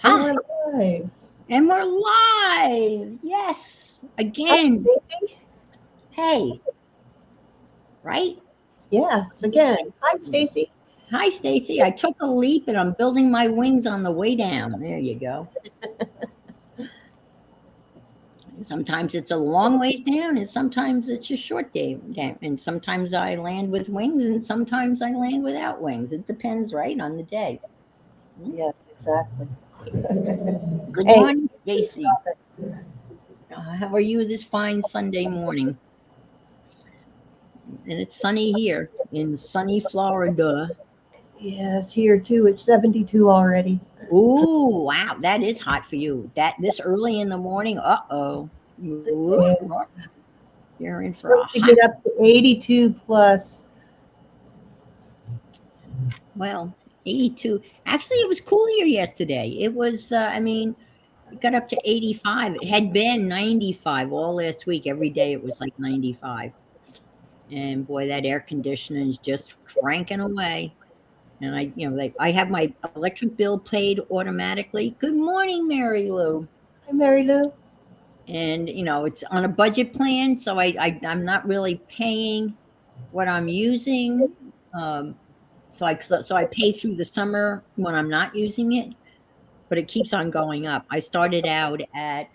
And Huh? we're live. And we're live. Yes. Hi, Again. Stacy. Hey, right? Yes, again. Hi, Stacy. Hi, Stacy. I took a leap and I'm building my wings on the way down. There you go. Sometimes it's a long ways down, and sometimes it's a short day down. And sometimes I land with wings, and sometimes I land without wings. It depends, right, on the day. Yes, exactly. Good Hey, morning, Stacy. stop it. How are you this fine Sunday morning? And it's sunny here in sunny Florida. Yeah, it's here too. It's 72 already. Ooh, wow, that is hot for you. That this early in the morning. Uh-oh. Yeah. You're in It's for a supposed to hot. get up to 82 plus. Well, 82. Actually, it was cool here yesterday. It was I mean, it got up to 85. It had been 95 all last week. Every day it was like 95. And boy, that air conditioning is just cranking away. And I have my electric bill paid automatically. Good morning, Mary Lou. Hi, Mary Lou. And it's on a budget plan, so I'm not really paying what I'm using. um, so I pay through the summer when I'm not using it, but it keeps on going up. I started out at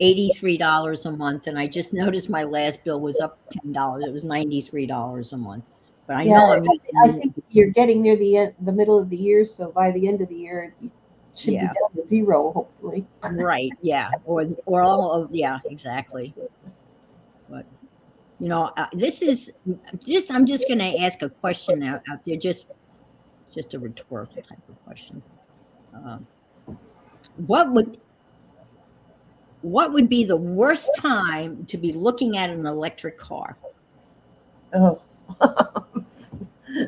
$83 a month, and I just noticed my last bill was up $10. It was $93 a month, but I Yeah, know I'm I using. think you're getting near the middle of the year, so by the end of the year, it should be Yeah, down to zero, hopefully. right, yeah, or all of, yeah, exactly. But this is just, I'm just going to ask a question out there, just a rhetorical type of question. Um, what would what would be the worst time to be looking at an electric car? Oh,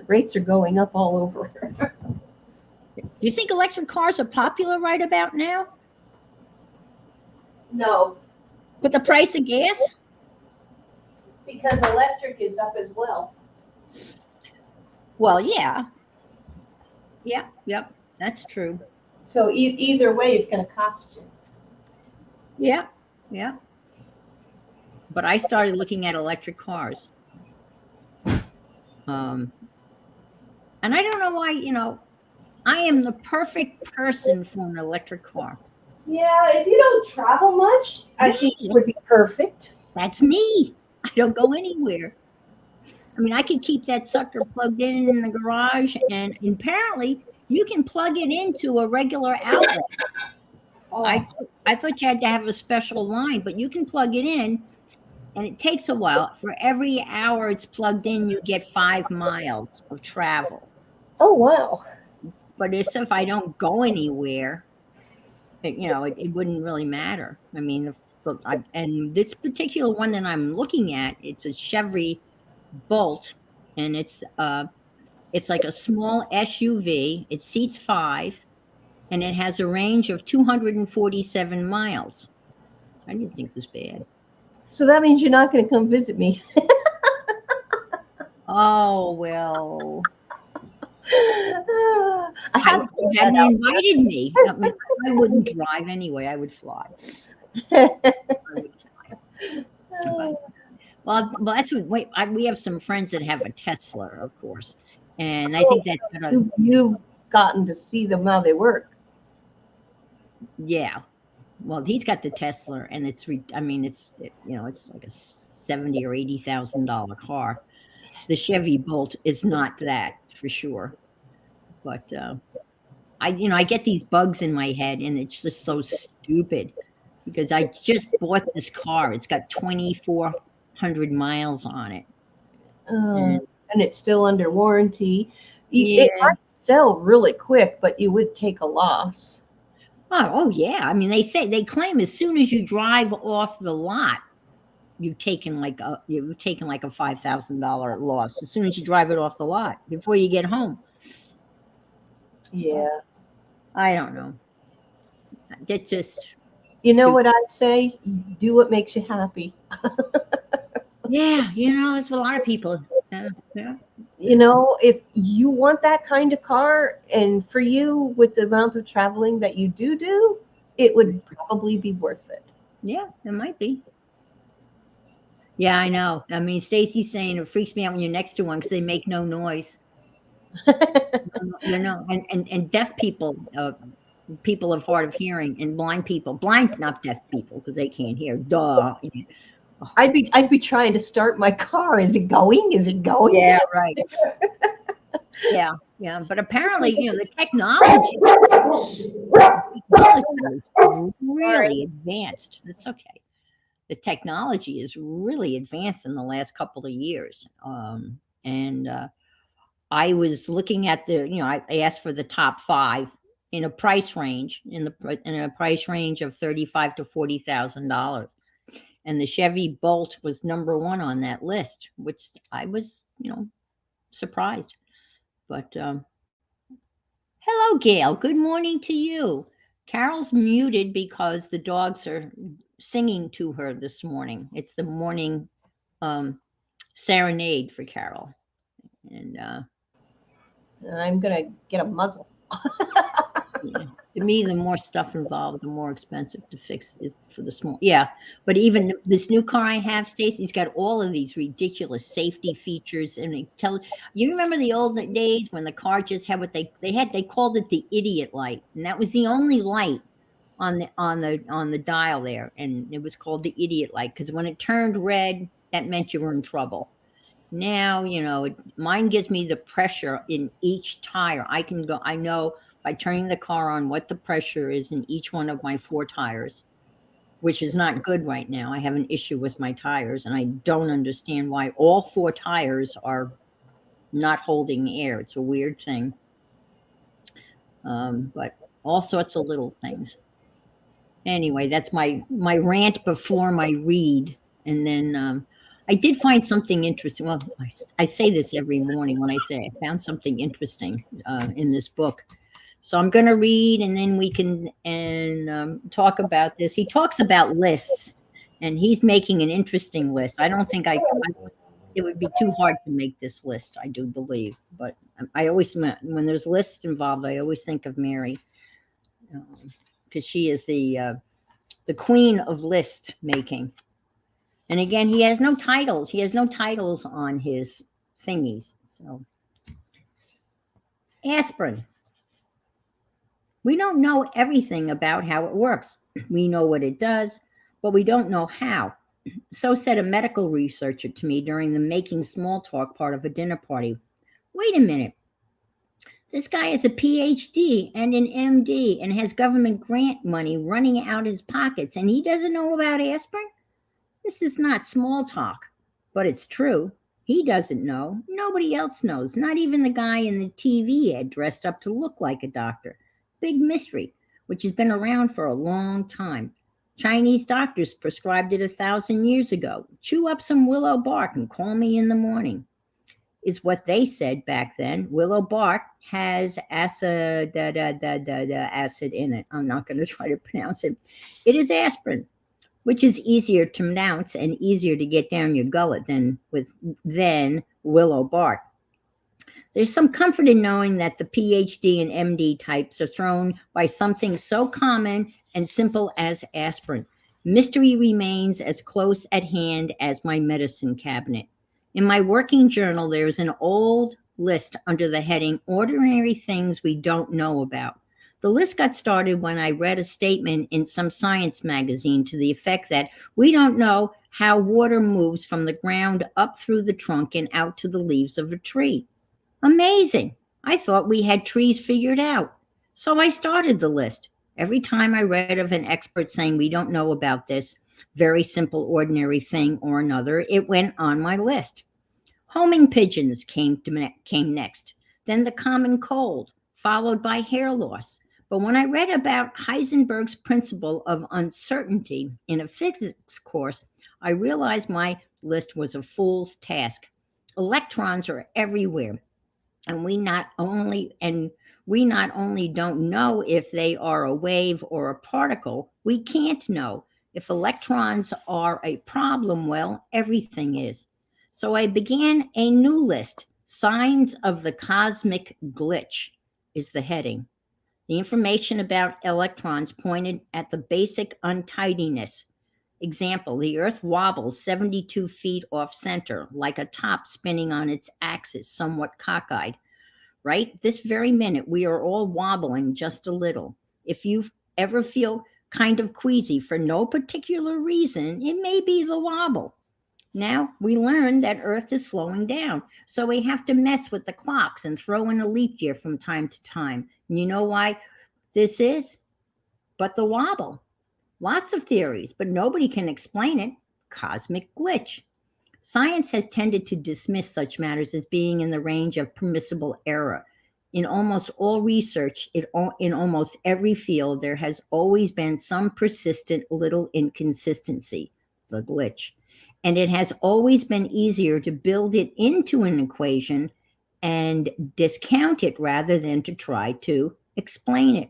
rates are going up all over. Do you think electric cars are popular right about now? No, With the price of gas? because electric is up as well. Well, yeah, yeah, yep, that's true. So either way, it's going to cost you. Yeah, yeah. But I started looking at electric cars, um, and I don't know why. I am the perfect person for an electric car. Yeah, if you don't travel much, I think it would be perfect. That's me. I don't go anywhere. I mean, I could keep that sucker plugged in the garage, and apparently you can plug it into a regular outlet. I Oh, I thought you had to have a special line, but you can plug it in, and it takes a while. For every hour it's plugged in, you get 5 miles of travel. oh wow. But if I don't go anywhere, it wouldn't really matter. I mean, and this particular one that I'm looking at, it's a Chevy Bolt, and it's like a small SUV. It seats five, and it has a range of 247 miles. I didn't think it was bad. So that means you're not going to come visit me. Oh well, I I had to wish you throw that hadn't out invited me. I mean, I wouldn't drive anyway. I would fly. there. I would fly. Well, that's what. Wait, we have some friends that have a Tesla, of course, and I Oh, think that's gonna. you've gotten to see them how they work. Yeah. Well, he's got the Tesla, and I mean, it's like a 70 or 80 thousand dollar car. The Chevy Bolt is not that for sure, but I get these bugs in my head, and it's just so stupid because I just bought this car. It's got 2,400 miles on it, and And it's still under warranty. It yeah. might sell really quick, but you would take a loss. Oh, yeah. I mean, they claim as soon as you drive off the lot, you've taken like a $5,000 loss as soon as you drive it off the lot before you get home. But Yeah. I don't know. That's just You know stupid. what I say? Do what makes you happy. Yeah, it's what a lot of people. Yeah, yeah. You know, if you want that kind of car, and for you with the amount of traveling that you do, it would probably be worth it. Yeah, it might be. Yeah, I know. I mean, Stacy's saying it freaks me out when you're next to one because they make no noise. You know, and deaf people, people of hard of hearing, and blind people, blind not deaf people because they can't hear. Duh. I'd be trying to start my car. Is it going? Is it going? Yeah, right. Yeah, yeah. But apparently, the technology is really advanced. It's okay. The technology is really advanced in the last couple of years. And I was looking at I asked for the top five in a price range, in a price range of $35,000 to $40,000, and the Chevy Bolt was number one on that list, which I was surprised. But hello, Gail. Good morning to you. Carol's muted because the dogs are singing to her this morning. It's the morning serenade for Carol, and I'm gonna get a muzzle. yeah. To me, the more stuff involved, the more expensive to fix is for the small. Yeah, but even this new car I have, Stacy's got all of these ridiculous safety features, and you remember the old days when the car just had what they called it the idiot light, and that was the only light on the dial there, and it was called the idiot light because when it turned red, that meant you were in trouble. Now, mine gives me the pressure in each tire. I know by turning the car on what the pressure is in each one of my 4 tires, which is not good right now. I have an issue with my tires, and I don't understand why all 4 tires are not holding air. It's a weird thing. But all sorts of little things. Anyway, that's my rant before my read. And then I did find something interesting. Well, I say this every morning when I say I found something interesting in this book. So I'm going to read, and then we can talk about this. He talks about lists, and he's making an interesting list. I don't think it would be too hard to make this list, I do believe. But I always, when there's lists involved, I always think of Mary, because she is the queen of list making. And again, he has no titles. He has no titles on his thingies. So, aspirin. We don't know everything about how it works. We know what it does, but we don't know how. So said a medical researcher to me during the making small talk part of a dinner party. Wait a minute. This guy has a PhD and an MD and has government grant money running out his pockets, and he doesn't know about aspirin? This is not small talk, but it's true. He doesn't know. Nobody else knows, not even the guy in the TV ad dressed up to look like a doctor. Big mystery, which has been around for a long time. Chinese doctors prescribed it 1,000 years ago. Chew up some willow bark and call me in the morning, is what they said back then. Willow bark has acid in it. I'm not going to try to pronounce it. It is aspirin, which is easier to pronounce and easier to get down your gullet than willow bark. There's some comfort in knowing that the PhD and MD types are thrown by something so common and simple as aspirin. Mystery remains as close at hand as my medicine cabinet. In my working journal, there's an old list under the heading Ordinary Things We Don't Know About. The list got started when I read a statement in some science magazine to the effect that we don't know how water moves from the ground up through the trunk and out to the leaves of a tree. Amazing. I thought we had trees figured out. So I started the list. Every time I read of an expert saying we don't know about this very simple, ordinary thing or another, it went on my list. Homing pigeons came next, then the common cold, followed by hair loss. But when I read about Heisenberg's principle of uncertainty in a physics course, I realized my list was a fool's task. Electrons are everywhere, and we not only don't know if they are a wave or a particle, we can't know. If electrons are a problem, well, everything is. So I began a new list, Signs of the cosmic glitch is the heading. The information about electrons pointed at the basic untidiness. Example, the Earth wobbles 72 feet off center, like a top spinning on its axis, somewhat cockeyed. Right? This very minute, we are all wobbling just a little. If you ever feel kind of queasy for no particular reason, it may be the wobble. Now we learn that Earth is slowing down, so we have to mess with the clocks and throw in a leap year from time to time. And you know why this is? But the wobble. Lots of theories, but nobody can explain it. Cosmic glitch. Science has tended to dismiss such matters as being in the range of permissible error. In almost all research, in almost every field, there has always been some persistent little inconsistency, the glitch. And it has always been easier to build it into an equation and discount it rather than to try to explain it.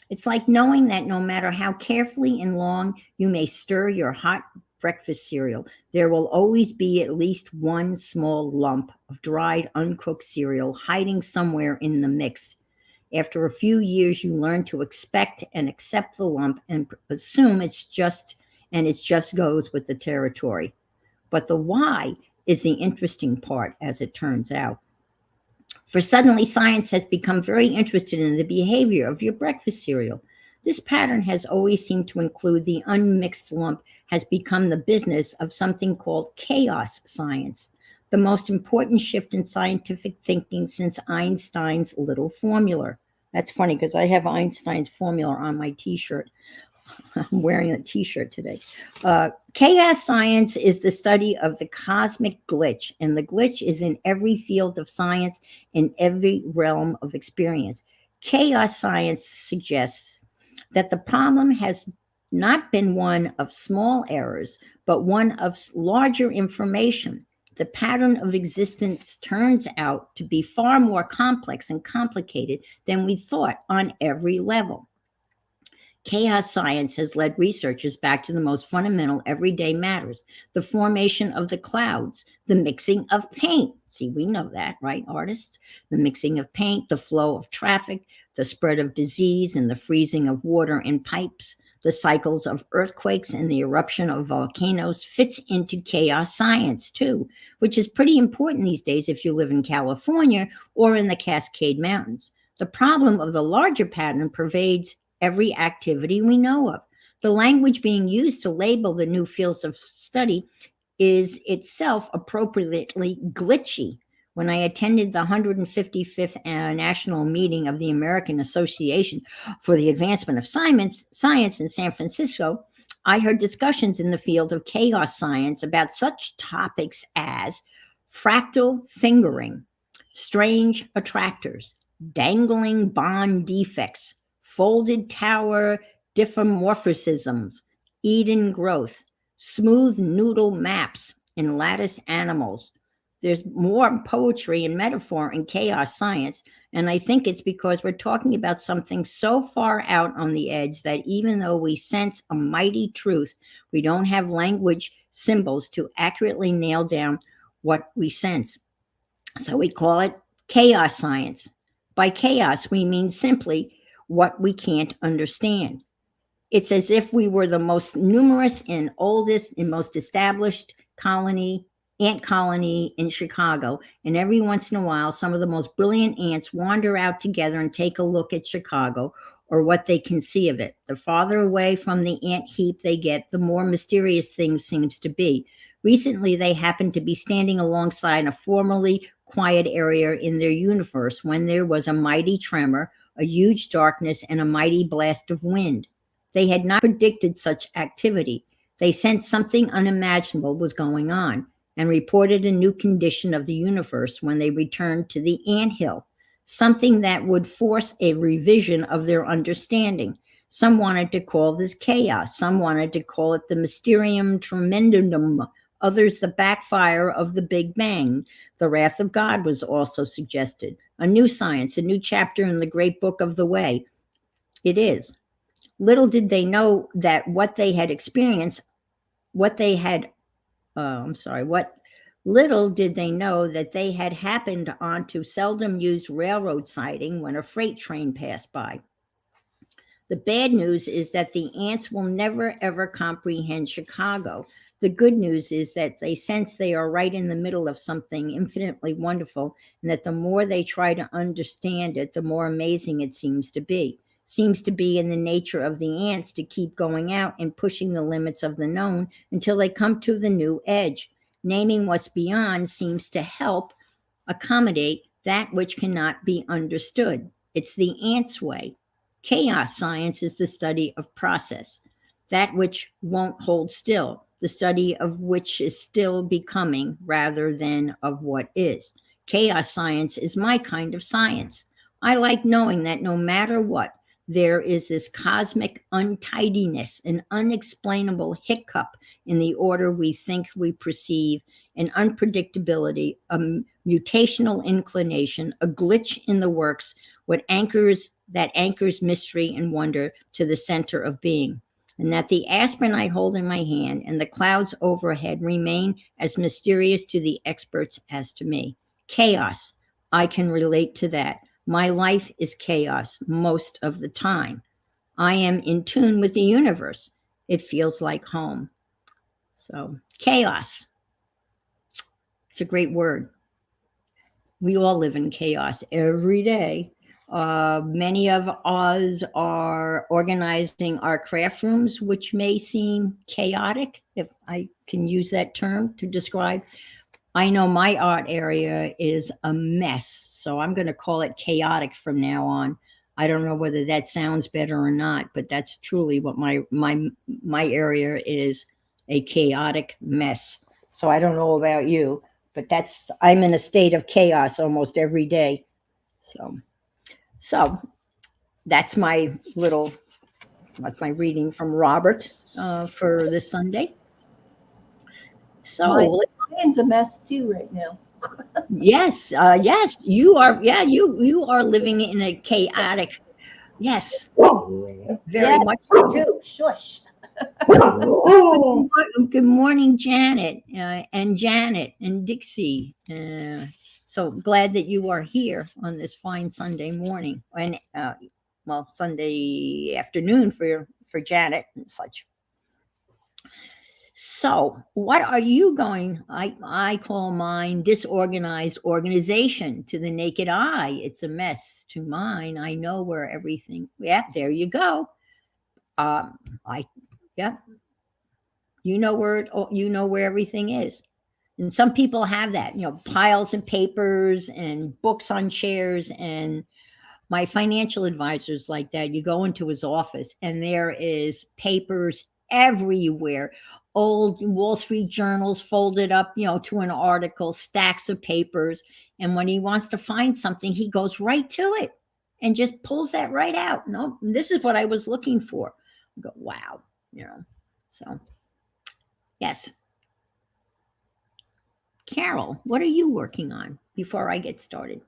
It's like knowing that no matter how carefully and long you may stir your hot breakfast cereal, there will always be at least one small lump of dried, uncooked cereal hiding somewhere in the mix. After a few years, you learn to expect and accept the lump and assume it just goes with the territory. But the why is the interesting part, as it turns out. For suddenly, science has become very interested in the behavior of your breakfast cereal. This pattern has always seemed to include the unmixed lump has become the business of something called chaos science, the most important shift in scientific thinking since Einstein's little formula. That's funny because I have Einstein's formula on my t-shirt. I'm wearing a t-shirt today. Chaos science is the study of the cosmic glitch, and the glitch is in every field of science, in every realm of experience. Chaos science suggests that the problem has not been one of small errors, but one of larger information. The pattern of existence turns out to be far more complex and complicated than we thought on every level. Chaos science has led researchers back to the most fundamental everyday matters, the formation of the clouds, the mixing of paint. See, we know that, right, artists? The mixing of paint, the flow of traffic, the spread of disease, and the freezing of water in pipes. The cycles of earthquakes and the eruption of volcanoes fits into chaos science too, which is pretty important these days if you live in California or in the Cascade Mountains. The problem of the larger pattern pervades every activity we know of. The language being used to label the new fields of study is itself appropriately glitchy. When I attended the 155th National Meeting of the American Association for the Advancement of Science in San Francisco, I heard discussions in the field of chaos science about such topics as fractal fingering, strange attractors, dangling bond defects, folded tower diffeomorphisms, Eden growth, smooth noodle maps, and lattice animals. There's more poetry and metaphor in chaos science, and I think it's because we're talking about something so far out on the edge that even though we sense a mighty truth, we don't have language symbols to accurately nail down what we sense. So we call it chaos science. By chaos, we mean simply what we can't understand. It's as if we were the most numerous and oldest and most established ant colony in Chicago, and every once in a while, some of the most brilliant ants wander out together and take a look at Chicago or what they can see of it. The farther away from the ant heap they get, the more mysterious things seems to be. Recently, they happened to be standing alongside a formerly quiet area in their universe when there was a mighty tremor, a huge darkness, and a mighty blast of wind. They had not predicted such activity. They sensed something unimaginable was going on and reported a new condition of the universe when they returned to the anthill, something that would force a revision of their understanding. Some wanted to call this chaos. Some wanted to call it the mysterium tremendum. Others, the backfire of the Big Bang. The wrath of God was also suggested. A new science, a new chapter in the great book of the way. It is. Little did they know that what they had experienced, what Little did they know that they had happened onto seldom used railroad siding when a freight train passed by. The bad news is that the ants will never ever comprehend Chicago. The good news is that they sense they are right in the middle of something infinitely wonderful, and that the more they try to understand it, the more amazing it seems to be. Seems to be in the nature of the ants to keep going out and pushing the limits of the known until they come to the new edge. Naming what's beyond seems to help accommodate that which cannot be understood. It's the ant's way. Chaos science is the study of process, that which won't hold still, the study of which is still becoming rather than of what is. Chaos science is my kind of science. I like knowing that no matter what, there is this cosmic untidiness, an unexplainable hiccup in the order we think we perceive, an unpredictability, a mutational inclination, a glitch in the works, what anchors mystery and wonder to the center of being, and that the aspirin I hold in my hand and the clouds overhead remain as mysterious to the experts as to me. Chaos, I can relate to that. My life is chaos most of the time. I am in tune with the universe. It feels like home. So, chaos. It's a great word. We all live in chaos every day. Many of us are organizing our craft rooms, which may seem chaotic, if I can use that term to describe. I know my art area is a mess, so I'm going to call it chaotic from now on. I don't know whether that sounds better or not, but that's truly what my area is, a chaotic mess. So I don't know about you, but I'm in a state of chaos almost every day. So that's my reading from Robert for this Sunday. So Mine's a mess too right now. yes, you are. Yeah, you are living in a chaotic. Yes, very much so. Too. Shush. Good morning, Janet and Dixie. So glad that you are here on this fine Sunday morning and Sunday afternoon for Janet and such. So, what are you going? I call mine disorganized organization. To the naked eye, it's a mess. To mine, I know where everything. Yeah, there you go. You know where everything is. And some people have that, piles of papers and books on chairs. And my financial advisor's like that. You go into his office and there is papers everywhere, old Wall Street journals folded up, to an article, stacks of papers. And when he wants to find something, he goes right to it and just pulls that right out. No, this is what I was looking for. I go, wow, so yes. Carol, what are you working on before I get started?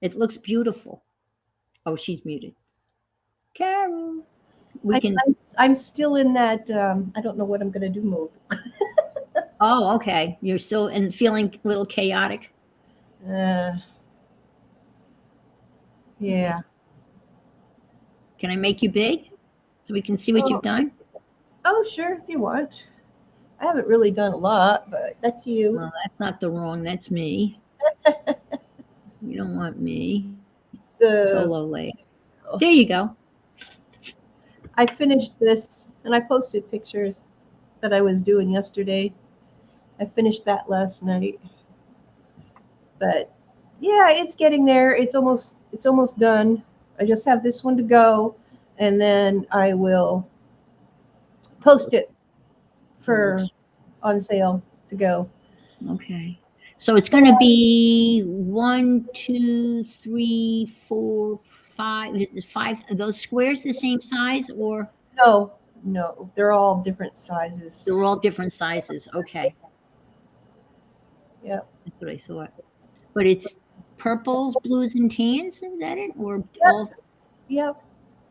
It looks beautiful. Oh, she's muted. Carol, I'm still in that. I don't know what I'm going to do mode. Oh, okay. You're still feeling a little chaotic. Yeah. Yes. Can I make you big so we can see what you've done? Oh, sure, if you want. I haven't really done a lot, but that's you. Well, that's not the wrong. That's me. You don't want me. Solo lady. There you go. I finished this, and I posted pictures that I was doing yesterday. I finished that last night. But yeah, it's getting there. It's almost done. I just have this one to go, and then I will post it for on sale to go. Okay. So it's going to be 1, 2, 3, 4, 5. Is it 5? Are those squares the same size or? No, they're all different sizes. They're all different sizes. Okay. Yep. That's what I thought. But it's purples, blues, and tans. Is that it? Or all? Yep.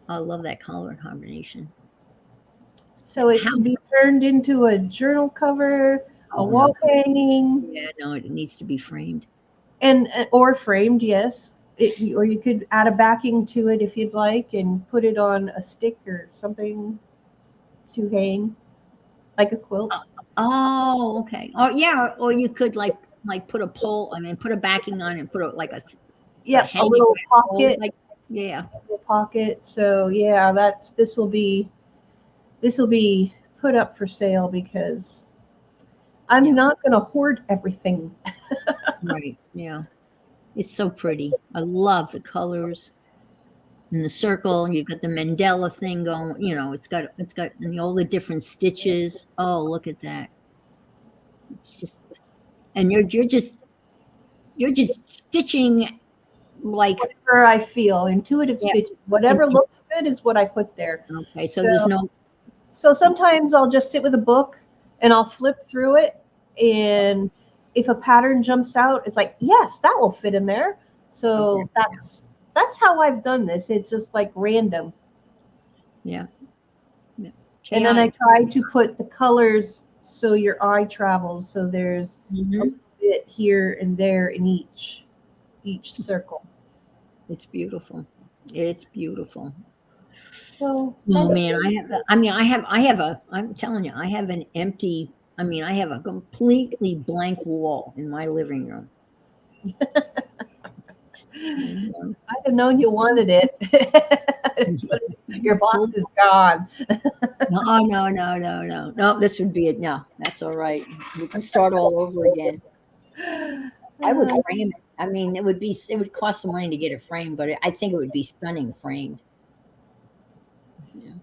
I love that color combination. So it can be turned into a journal cover, a wall hanging, Yeah, no, it needs to be framed. and or framed, yes. Or you could add a backing to it if you'd like, and put it on a stick or something to hang, like a quilt. Oh, okay. Or yeah, or you could like put a pole. I mean, put a backing on and put a Yep, a hanging little pole. pocket, Like yeah, little pocket. So yeah, this will be put up for sale because I'm Yeah. not going to hoard everything. right. Yeah, it's so pretty. I love the colors. In the circle, you've got the Mandela thing going. You know, it's got all the different stitches. Oh, look at that! It's just, and you're just stitching like Whatever I feel, intuitive yeah. stitching, whatever looks good is what I put there. Okay, so So there's no so sometimes I'll just sit with a book and I'll flip through it, and if a pattern jumps out, it's like, yes, that will fit in there. okay, So that's how I've done this. It's just like random. yeah, yeah. And then I Chaotic. try to put the colors so your eye travels. So there's a Mhm. bit here and there in each circle. It's beautiful. It's beautiful. So Oh that's man, I'm telling you, I have an empty, I have a completely blank wall in my living room. And, I didn't know you wanted it. Your box is gone. no, no, no, no, no, no. This would be it. No, that's all right. We can start all over again. I would frame it. It would cost some money to get it framed, but I think it would be stunning framed. Yeah.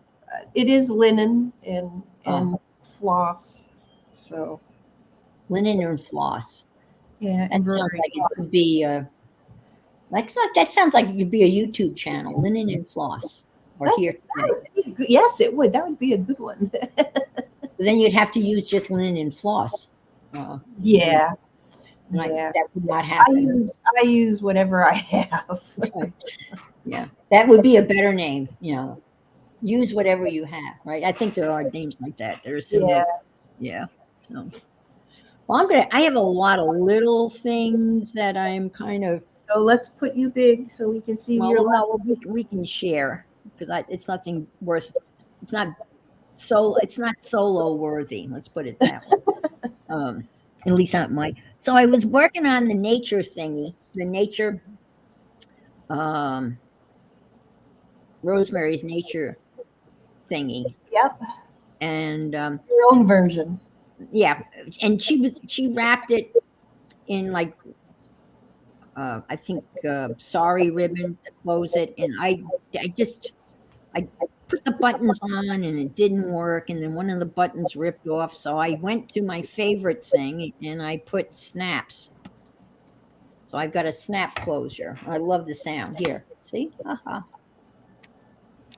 It is linen and Oh, floss. So linen and floss. yeah, That sounds embroidery. like it could be that sounds like it could be a YouTube channel, linen and floss, or here That today. would be good. Yes, it would. That would be a good one. But then you'd have to use just linen and floss. You know, Yeah, like yeah. that would not I happen. use whatever I have. Yeah, that would be a better name. Use whatever you have, right? I think there are names like that. There are Yeah. similar. Yeah. So, well, I have a lot of little things that I'm kind of. So let's put you big so we can see your life. Well, we can share because it's nothing worth. It's not It's not solo worthy. Let's put it that way. At least not mine. So I was working on the nature thingy, the nature, um, Rosemary's nature thingy, Yep. and Your own version. yeah, and she wrapped it in like I think sorry ribbon to close it, and I put the buttons on and it didn't work, and then one of the buttons ripped off. So I went to my favorite thing and I put snaps. So I've got a snap closure. I love the sound. Here, see? Haha.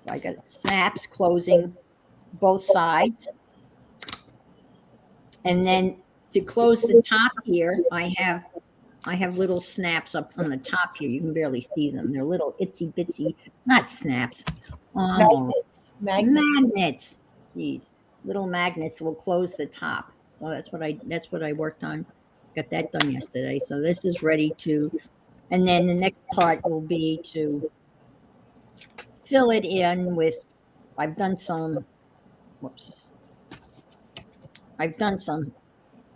So I got snaps closing both sides. And then to close the top here, I have little snaps up on the top here. You can barely see them. They're little itsy bitsy, not snaps. Magnets. Magnets. Jeez, little magnets will close the top. So that's what I worked on. Got that done yesterday. So this is ready to, and then the next part will be to fill it in with. I've done some. Whoops. I've done some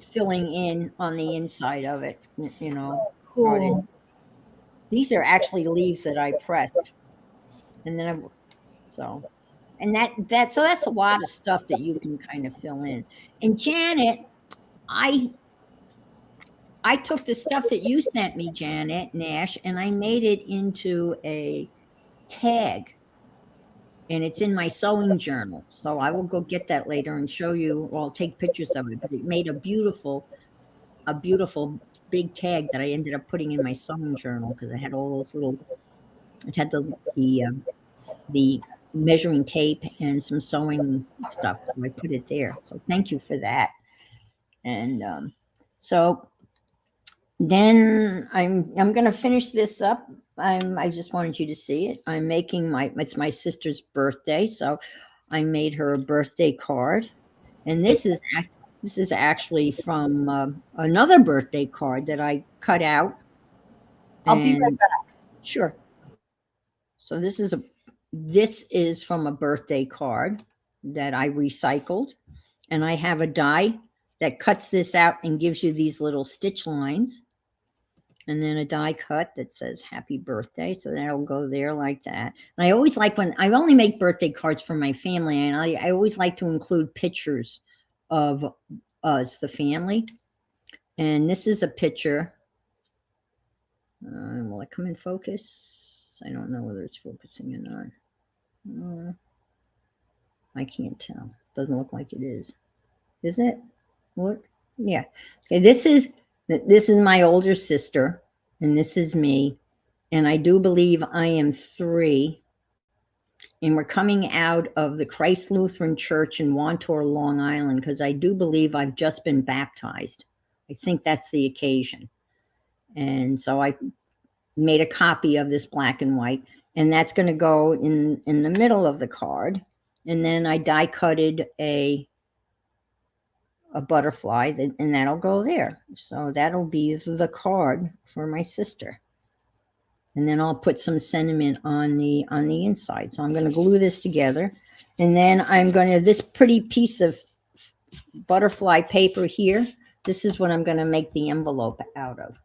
filling in on the inside of it. Cool. These are actually leaves that I pressed, and then so, and so that's a lot of stuff that you can kind of fill in. And Janet, I took the stuff that you sent me, Janet Nash, and I made it into a tag, and it's in my sewing journal. So I will go get that later and show you, or I'll take pictures of it. But it made a beautiful big tag that I ended up putting in my sewing journal because I had all those little. It had the measuring tape and some sewing stuff. So I put it there. So thank you for that. And so then I'm going to finish this up. I just wanted you to see it. I'm making it's my sister's birthday, so I made her a birthday card. And this is This is actually from another birthday card that I cut out. I'll be right back. Sure. So this is from a birthday card that I recycled, and I have a die that cuts this out and gives you these little stitch lines, and then a die cut that says happy birthday. So that'll go there like that. And I always like when I only make birthday cards for my family, and I always like to include pictures of us, the family. And this is a picture. Will it come in focus? I don't know whether it's focusing or not. I can't tell. Doesn't look like it is. Is it? What? Yeah. Okay. This is my older sister, and this is me. And I do believe I am 3. And we're coming out of the Christ Lutheran Church in Wantor, Long Island, because I do believe I've just been baptized. I think that's the occasion. And so I made a copy of this black and white, and that's going to go in the middle of the card. And then I die cutted a butterfly, and that'll go there. So that'll be the card for my sister. And then I'll put some sentiment on the inside. So I'm going to glue this together, and then I'm going to, this pretty piece of butterfly paper here, this is what I'm going to make the envelope out of.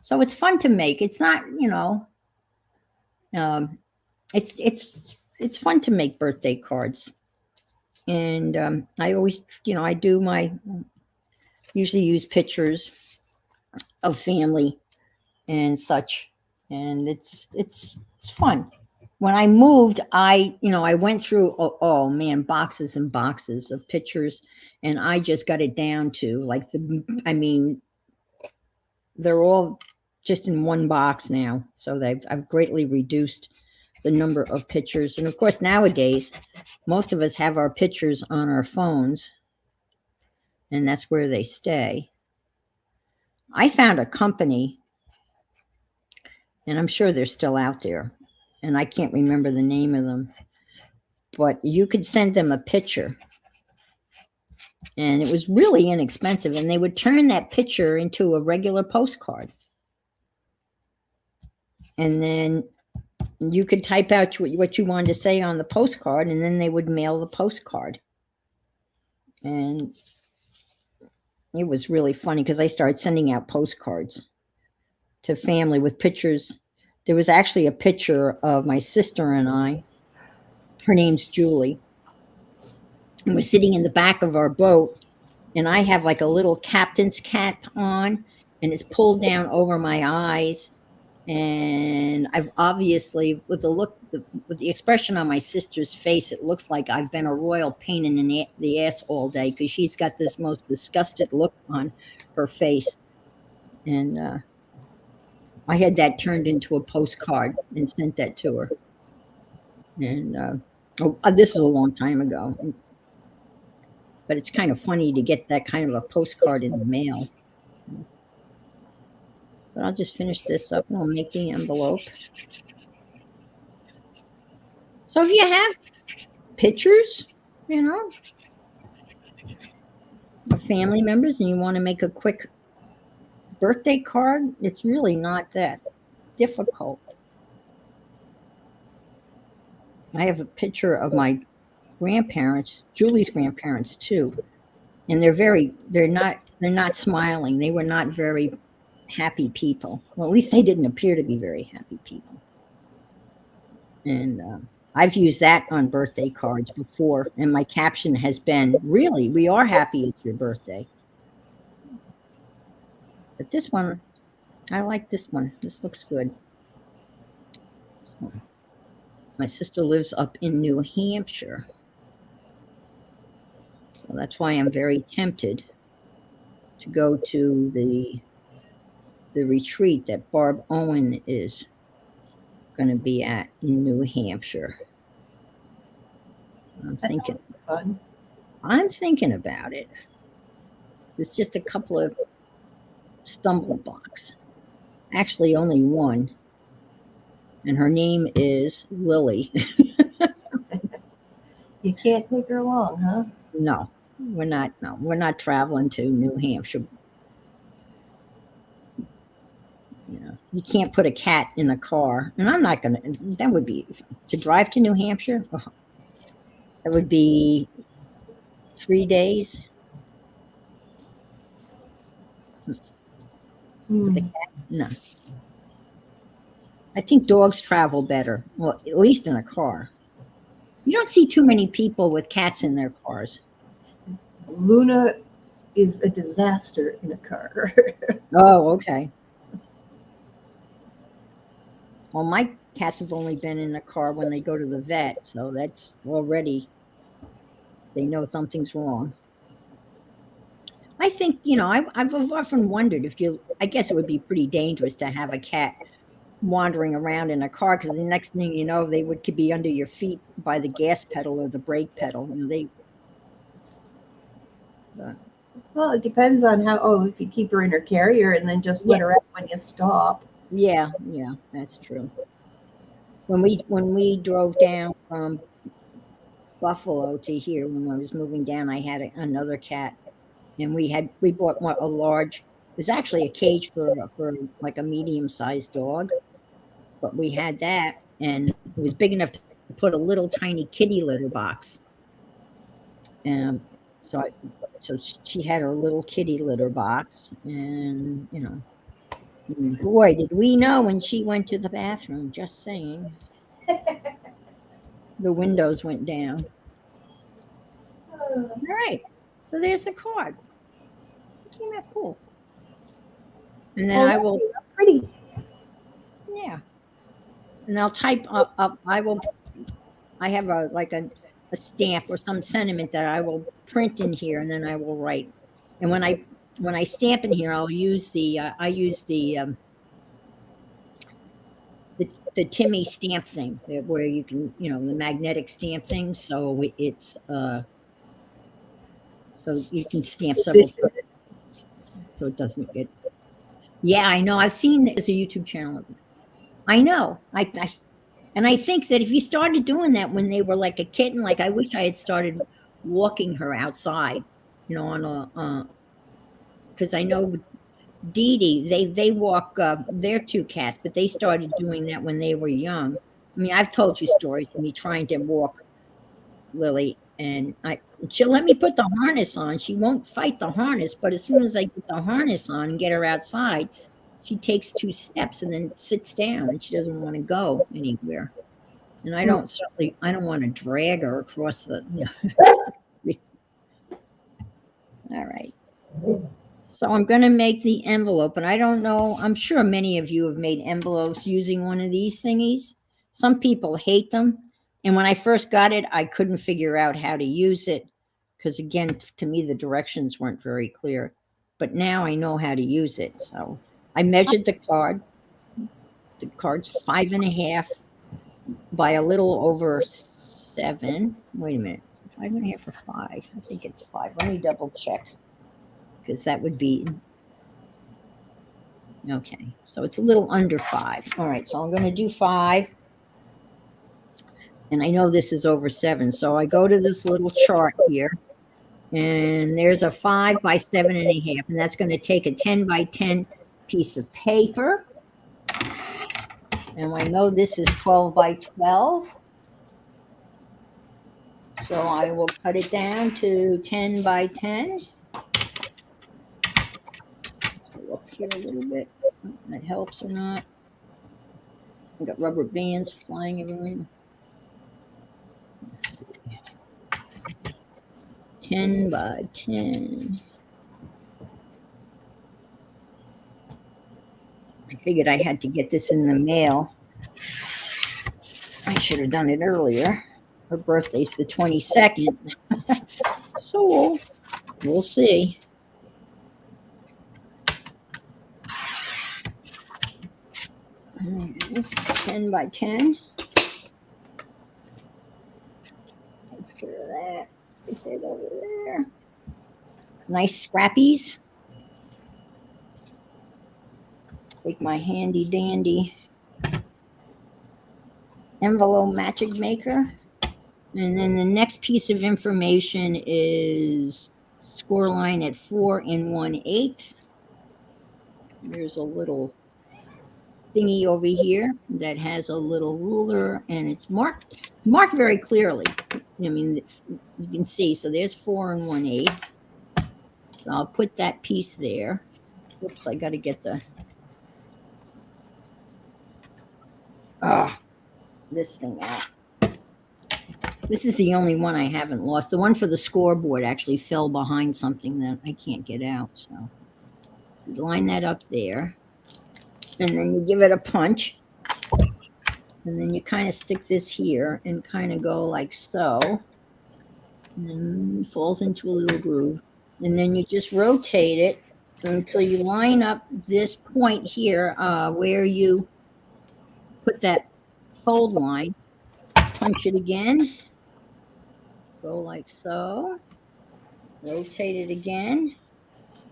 So it's fun to make. It's not, it's fun to make birthday cards. And I always, I do usually use pictures of family and such. And it's fun. When I moved, I went through, oh man, boxes and boxes of pictures, and I just got it down to like they're all just in one box now. So I've greatly reduced the number of pictures. And of course, nowadays, most of us have our pictures on our phones, and that's where they stay. I found a company, and I'm sure they're still out there, and I can't remember the name of them, but you could send them a picture, and it was really inexpensive, and they would turn that picture into a regular postcard. And then you could type out what you wanted to say on the postcard, and then they would mail the postcard. And it was really funny because I started sending out postcards to family with pictures. There was actually a picture of my sister and I. Her name's Julie. And we're sitting in the back of our boat, and I have like a little captain's cap on, and it's pulled down over my eyes. And I've obviously, with the expression on my sister's face, it looks like I've been a royal pain in the ass all day, because she's got this most disgusted look on her face. And I had that turned into a postcard and sent that to her. And this is a long time ago. But it's kind of funny to get that kind of a postcard in the mail. But I'll just finish this up, and I'll make the envelope. So if you have pictures, of family members, and you want to make a quick birthday card, it's really not that difficult. I have a picture of my grandparents, Julie's grandparents too, and they're not smiling. They were not very happy people. Well, at least they didn't appear to be very happy people. And I've used that on birthday cards before, and my caption has been, really, we are happy it's your birthday. But this one, I like this one. This looks good. So, my sister lives up in New Hampshire. So that's why I'm very tempted to go to the retreat that Barb Owen is going to be at in New Hampshire. I'm thinking about it. It's just a couple of stumble blocks. Actually, only one. And her name is Lily. You can't take her along, huh? No. we're not traveling to New Hampshire. You know, you can't put a cat in a car, and I'm not gonna. That would be to drive to New Hampshire. Oh, that would be 3 days with a Hmm. cat. No, I think dogs travel better. Well, at least in a car. You don't see too many people with cats in their cars. Luna is a disaster in a car. Oh, okay. Well, my cats have only been in the car when they go to the vet, so that's already they know something's wrong. I think, I've often wondered if I guess it would be pretty dangerous to have a cat wandering around in a car because the next thing you know, they could be under your feet by the gas pedal or the brake pedal. Uh, Well, it depends on how. Oh, if you keep her in her carrier and then just yeah, let her out when you stop. yeah, that's true. When we drove down from Buffalo to here, when I was moving down, I had another cat, and we bought a large. It was actually a cage for like a medium sized dog, but we had that, and it was big enough to put a little tiny kitty litter box. And so so she had her little kitty litter box, and boy, did we know when she went to the bathroom. Just saying, the windows went down. All right, so there's the card. It came out cool, and then Oh, I will, that's pretty. yeah, and I'll type up. I have a stamp or some sentiment that I will print in here, and then I will write. And when I stamp in here, I'll use the Timmy stamp thing where you can the magnetic stamp thing. So you can stamp several times, so it doesn't get. Yeah, I know. I've seen there's a YouTube channel. I know. And I think that if you started doing that when they were like a kitten, like I wish I had started walking her outside, on because I know Dee Dee, they walk their two cats, but they started doing that when they were young. I mean, I've told you stories of me trying to walk Lily, and she'll let me put the harness on. She won't fight the harness, but as soon as I put the harness on and get her outside, she takes 2 steps and then sits down, and she doesn't want to go anywhere. And I don't want to drag her across the. All right. So I'm going to make the envelope, and I don't know. I'm sure many of you have made envelopes using one of these thingies. Some people hate them. And when I first got it, I couldn't figure out how to use it because, again, to me, the directions weren't very clear. But now I know how to use it. So I measured the card. The card's 5.5 by a little over 7. Wait a minute. Is it 5.5 or 5? I think it's 5. Let me double check because that would be. Okay, so it's a little under 5. All right, so I'm going to do 5. And I know this is over 7. So I go to this little chart here. And there's a 5 by 7.5. And that's going to take a 10 by 10 piece of paper. And I know this is 12 by 12. So I will cut it down to 10 by 10. So up here a little bit. That helps or not. I got rubber bands flying everywhere. 10 by 10. I figured I had to get this in the mail. I should have done it earlier. Her birthday's the 22nd. So we'll see. This is 10 by 10. Takes care of that. Stick that over there. Nice scrappies. Take my handy dandy envelope magic maker. And then the next piece of information is Score line at 4 1/8. There's a little thingy over here that has a little ruler, and it's marked very clearly. I mean, you can see. So there's 4 1/8. So I'll put that piece there. Whoops, I got to get this thing out. This is the only one I haven't lost. The one for the scoreboard actually fell behind something that I can't get out. So line that up there. And then you give it a punch. And then you kind of stick this here and kind of go like so. And then it falls into a little groove. And then you just rotate it until you line up this point here where you put that fold line. Punch it again. Go like so. Rotate it again.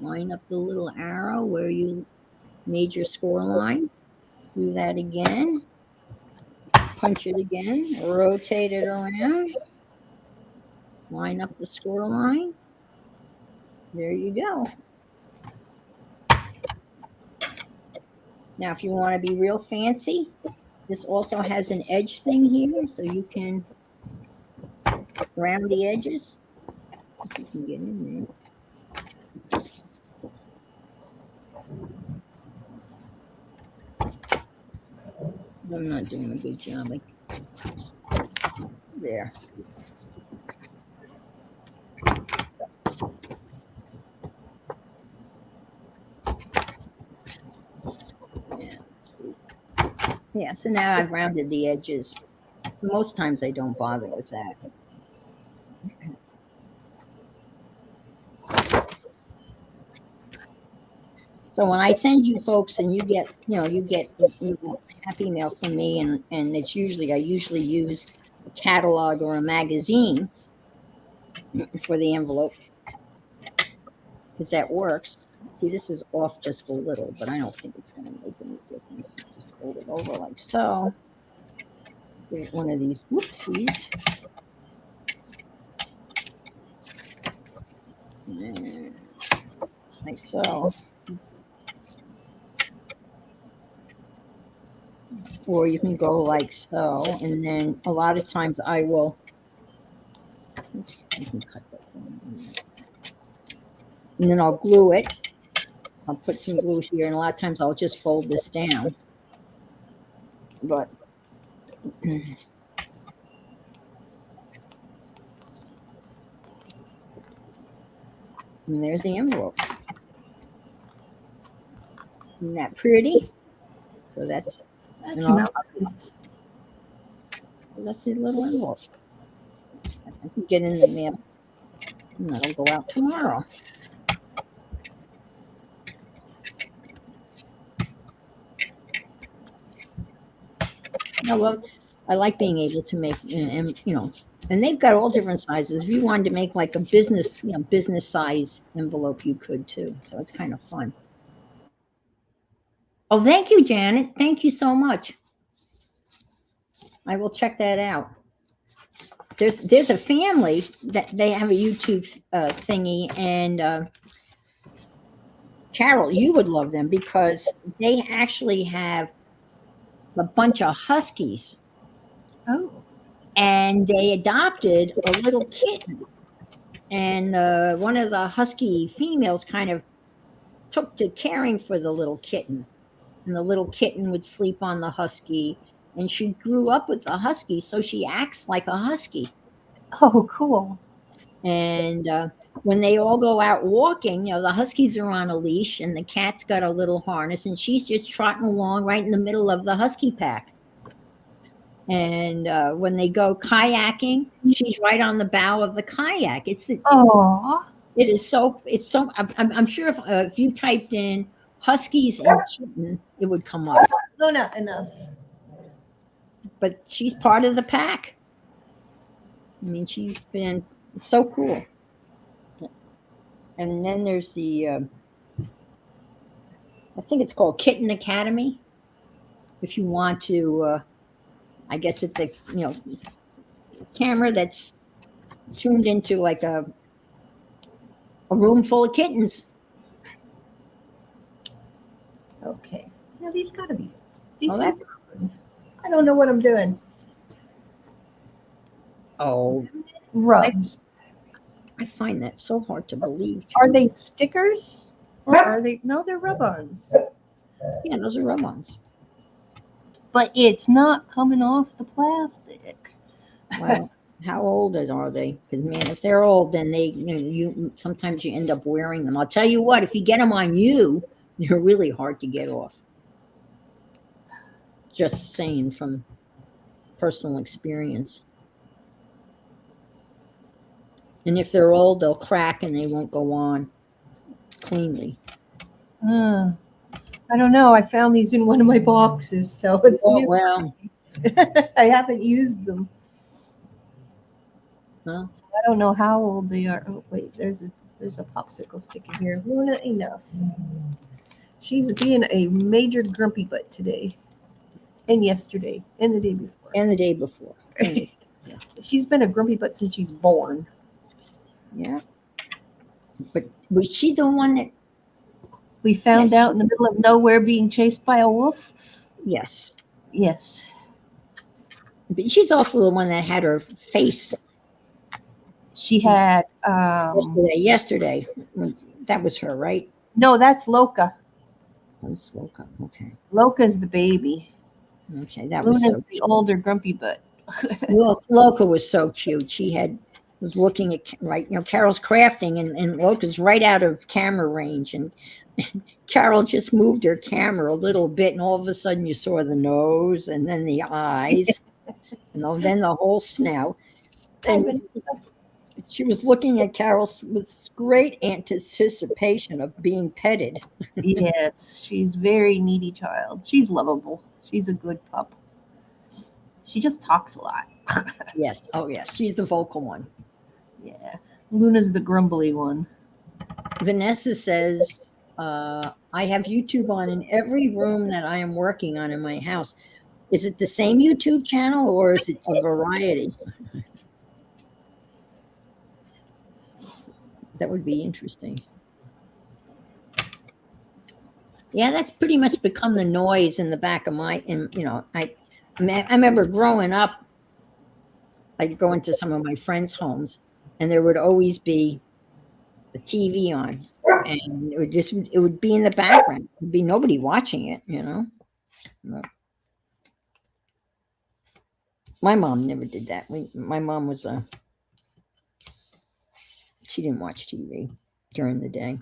Line up the little arrow where you made your score line. Do that again. Punch it again. Rotate it around. Line up the score line. There you go. Now, if you want to be real fancy, this also has an edge thing here, so you can round the edges. You can get in there. I'm not doing a good job. There. Yeah, so now I've rounded the edges. Most times I don't bother with that. So when I send you folks and you get a happy mail from me, and it's I usually use a catalog or a magazine for the envelope because that works. See, this is off just a little, but I don't think it's going to make any difference. Just fold it over like so. Get one of these whoopsies. And like so. Or you can go like so, and then a lot of times I will. Oops, I can cut that one. And then I'll glue it. I'll put some glue here, and a lot of times I'll just fold this down. But and there's the envelope. Isn't that pretty? So that's that's the little envelope. I can get in the mail, and that'll go out tomorrow. I like being able to make, and they've got all different sizes. If you wanted to make like a business size envelope, you could too. So it's kind of fun. Oh, thank you, Janet. Thank you so much. I will check that out. There's a family that they have a YouTube thingy, and Carol, you would love them because they actually have a bunch of huskies. Oh. And they adopted a little kitten, and one of the husky females kind of took to caring for the little kitten, and the little kitten would sleep on the husky, and she grew up with the husky, so she acts like a husky. Oh, cool. And when they all go out walking, the huskies are on a leash, and the cat's got a little harness, and she's just trotting along right in the middle of the husky pack. And when they go kayaking, she's right on the bow of the kayak. It is so. It's so. I'm sure if you typed in huskies and kitten, it would come up. No, not enough. But she's part of the pack. I mean, she's been so cool. And then there's the, I think it's called Kitten Academy. If you want to, I guess it's a, camera that's tuned into like a a room full of kittens. Okay. Now these gotta be Oh, decent that, ones. I don't know what I'm doing. oh, Rubs. I find that so hard to believe. Are they stickers? Or are they? No, they're rub-ons. Yeah, those are rub-ons. But it's not coming off the plastic. Well, how old are they? Because man, if they're old, then you sometimes you end up wearing them. I'll tell you what, if you get them on you, they're really hard to get off. Just saying from personal experience. And if they're old, they'll crack and they won't go on cleanly. I don't know. I found these in one of my boxes, so it's Oh, new. well, I haven't used them. well, So I don't know how old they are. Oh wait, there's a popsicle stick in here. Luna, enough. She's being a major grumpy butt today, and yesterday, and the day before. and the day before. She's been a grumpy butt since she's born. Yeah. But was she the one that? We found Yes. out in the middle of nowhere being chased by a wolf. Yes. Yes. But she's also the one that had her face She had yesterday. That was her, right? no, that's Loca. Let's look up. Okay. Loca's the baby. Okay. That was Luna's so the older grumpy butt. Loca was so cute. She was looking at right, Carol's crafting and Loca's right out of camera range and Carol just moved her camera a little bit and all of a sudden you saw the nose and then the eyes, then the whole snout. And she was looking at Carol with great anticipation of being petted. Yes, she's very needy child. She's lovable. She's a good pup. She just talks a lot. Yes. Oh, yes. She's the vocal one. Yeah. Luna's the grumbly one. Vanessa says, I have YouTube on in every room that I am working on in my house. Is it the same YouTube channel or is it a variety? That would be interesting. Yeah, that's pretty much become the noise in the back of I remember growing up, I'd go into some of my friends' homes and there would always be the TV on and it would be in the background. There'd be nobody watching it. But my mom never did that. My mom was she didn't watch TV during the day.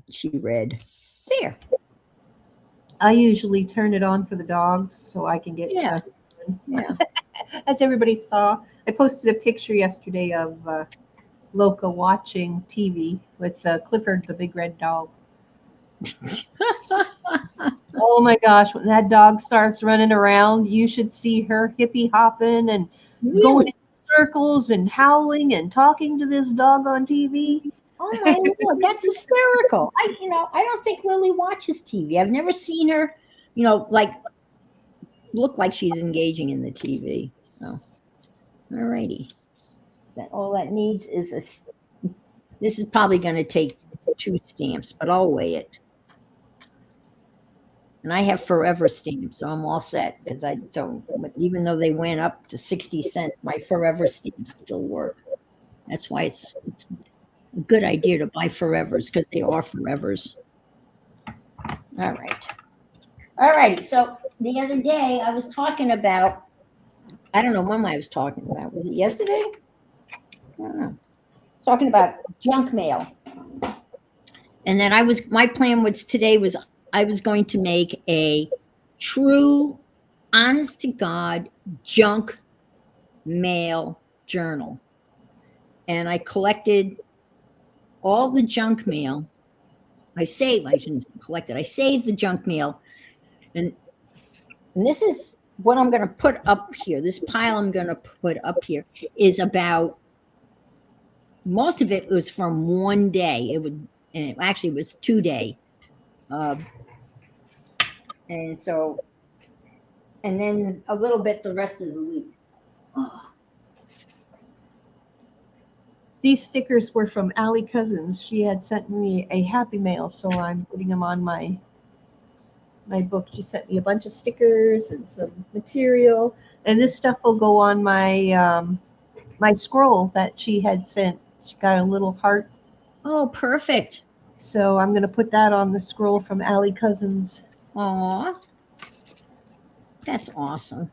She read. There. I usually turn it on for the dogs so I can get Yeah. stuff done. Yeah. As everybody saw, I posted a picture yesterday of Loca watching TV with Clifford, the big red dog. Oh my gosh, when that dog starts running around, you should see her hippie hopping and going in circles and howling and talking to this dog on TV. Oh my Lord, that's hysterical. I don't think Lily watches TV. I've never seen her, like look like she's engaging in the TV. So, all righty. All that needs is this is probably going to take 2 stamps, but I'll weigh it. And I have Forever stamps, so I'm all set because even though they went up to 60 cents, my Forever stamps still work. That's why it's a good idea to buy Forevers because they are Forevers. All right. So the other day I was talking about, I don't know when I was talking about. Was it yesterday? I don't know. Talking about junk mail. And then my plan today was I was going to make a true, honest to God, junk mail journal. And I collected all the junk mail. I saved the junk mail. And this is what I'm going to put up here. This pile I'm going to put up here is about, most of it was from one day. And it actually was 2 day. And so, and then a little bit the rest of the week. Oh. these stickers were from Allie Cousins. She had sent me a Happy Mail, so I'm putting them on my book. She sent me a bunch of stickers and some material, and this stuff will go on my my scroll that she had sent. She got a little heart, Oh, perfect. so I'm gonna put that on the scroll from Allie Cousins. Aw, that's awesome.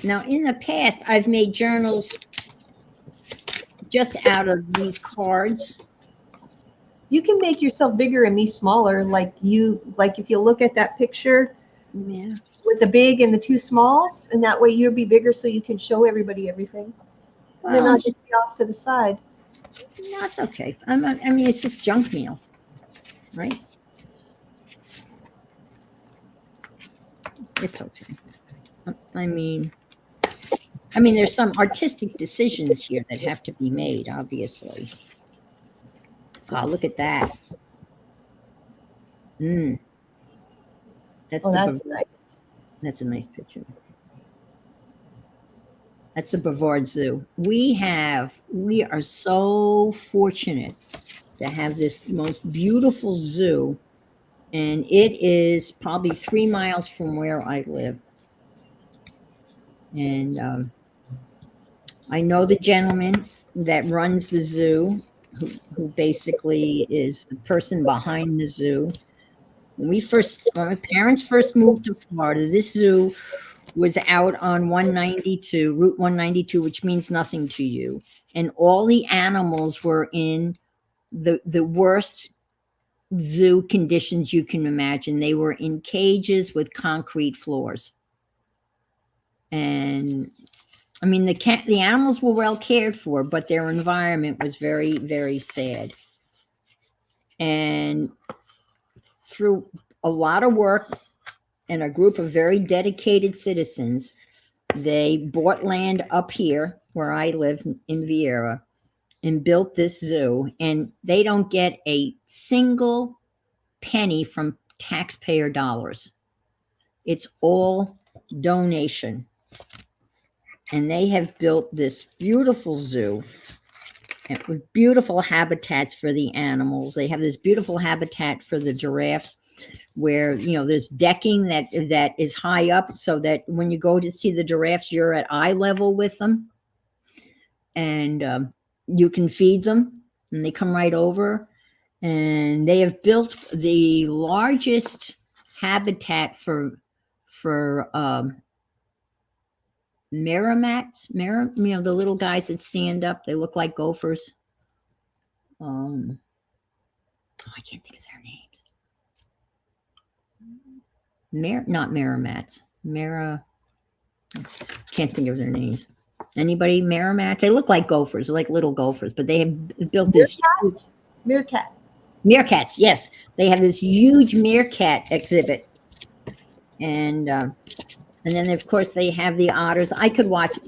Now, in the past, I've made journals just out of these cards. You can make yourself bigger and me smaller, like if you look at that picture Yeah. with the big and the two smalls, and that way you'll be bigger so you can show everybody everything. And then Well, I'll just be off to the side. no, it's okay. I mean, it's just junk mail, right? It's okay. I mean, there's some artistic decisions here that have to be made, obviously. Oh, look at that. That's Oh, the that's Bavard. nice. That's a nice picture. That's the Brevard Zoo. We are so fortunate to have this most beautiful zoo, and it is probably 3 miles from where I live. And I know the gentleman that runs the zoo, who basically is the person behind the zoo. When my parents first moved to Florida, this zoo was out on 192, Route 192, which means nothing to you. And all the animals were in the worst zoo conditions you can imagine. They were in cages with concrete floors. And I mean, the animals were well cared for, but their environment was very, very sad. And through a lot of work and a group of very dedicated citizens, they bought land up here where I live in Vieira and built this zoo. And they don't get a single penny from taxpayer dollars. It's all donation. And they have built this beautiful zoo with beautiful habitats for the animals. They have this beautiful habitat for the giraffes, where there's decking that is high up, so that when you go to see the giraffes, you're at eye level with them, and you can feed them, and they come right over. And they have built the largest habitat for Meramats, the little guys that stand up. They look like gophers. I can't think of their names. Not Meramats. Can't think of their names. Anybody? Meramats? They look like gophers, like little gophers, but they have built this Meerkat. Meerkats. Yes, they have this huge meerkat exhibit, and then of course they have the otters. I could watch.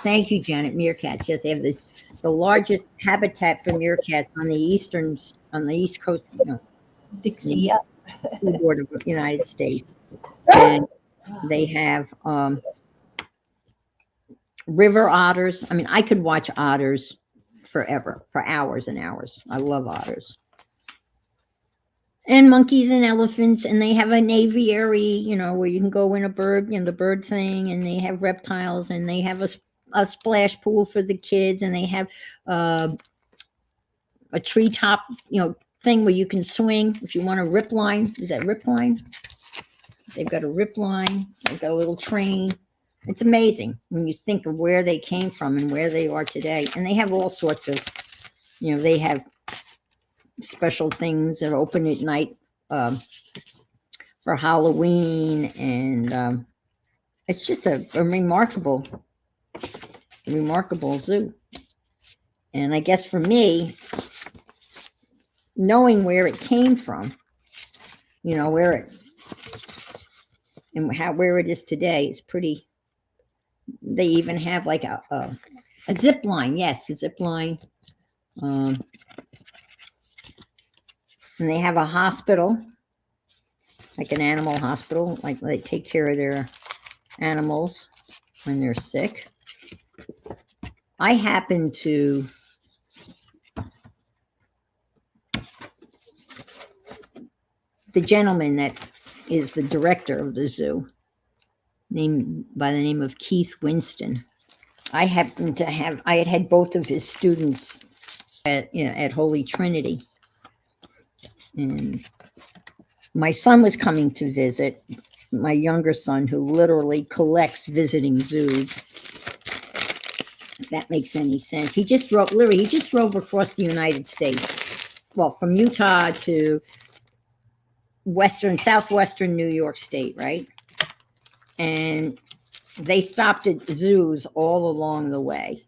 Thank you, Janet. Meerkats. Yes, they have the largest habitat for meerkats on the East Coast, Dixie, yeah. seaboard of the United States. And they have river otters. I mean, I could watch otters forever, for hours and hours. I love otters. And monkeys and elephants, and they have an aviary, where you can go in a bird, the bird thing, and they have reptiles, and they have a splash pool for the kids, and they have a treetop, thing where you can swing if you want a rip line. Is that rip line? They've got a rip line. They've got a little train. It's amazing when you think of where they came from and where they are today. And they have all sorts of, they have special things that open at night for Halloween, and it's just a remarkable zoo. And I guess for me, knowing where it came from, where it is today is pretty. They even have like a zip line. Yes, a zip line. And they have a hospital, like an animal hospital, like they take care of their animals when they're sick. I happen to the gentleman that is the director of the zoo, named by the name of Keith Winston. I happened to have I had both of his students at Holy Trinity, and my son was coming to visit. My younger son, who literally collects visiting zoos, if that makes any sense. He just drove across the United States. Well, from Utah to southwestern New York State, right? And they stopped at zoos all along the way.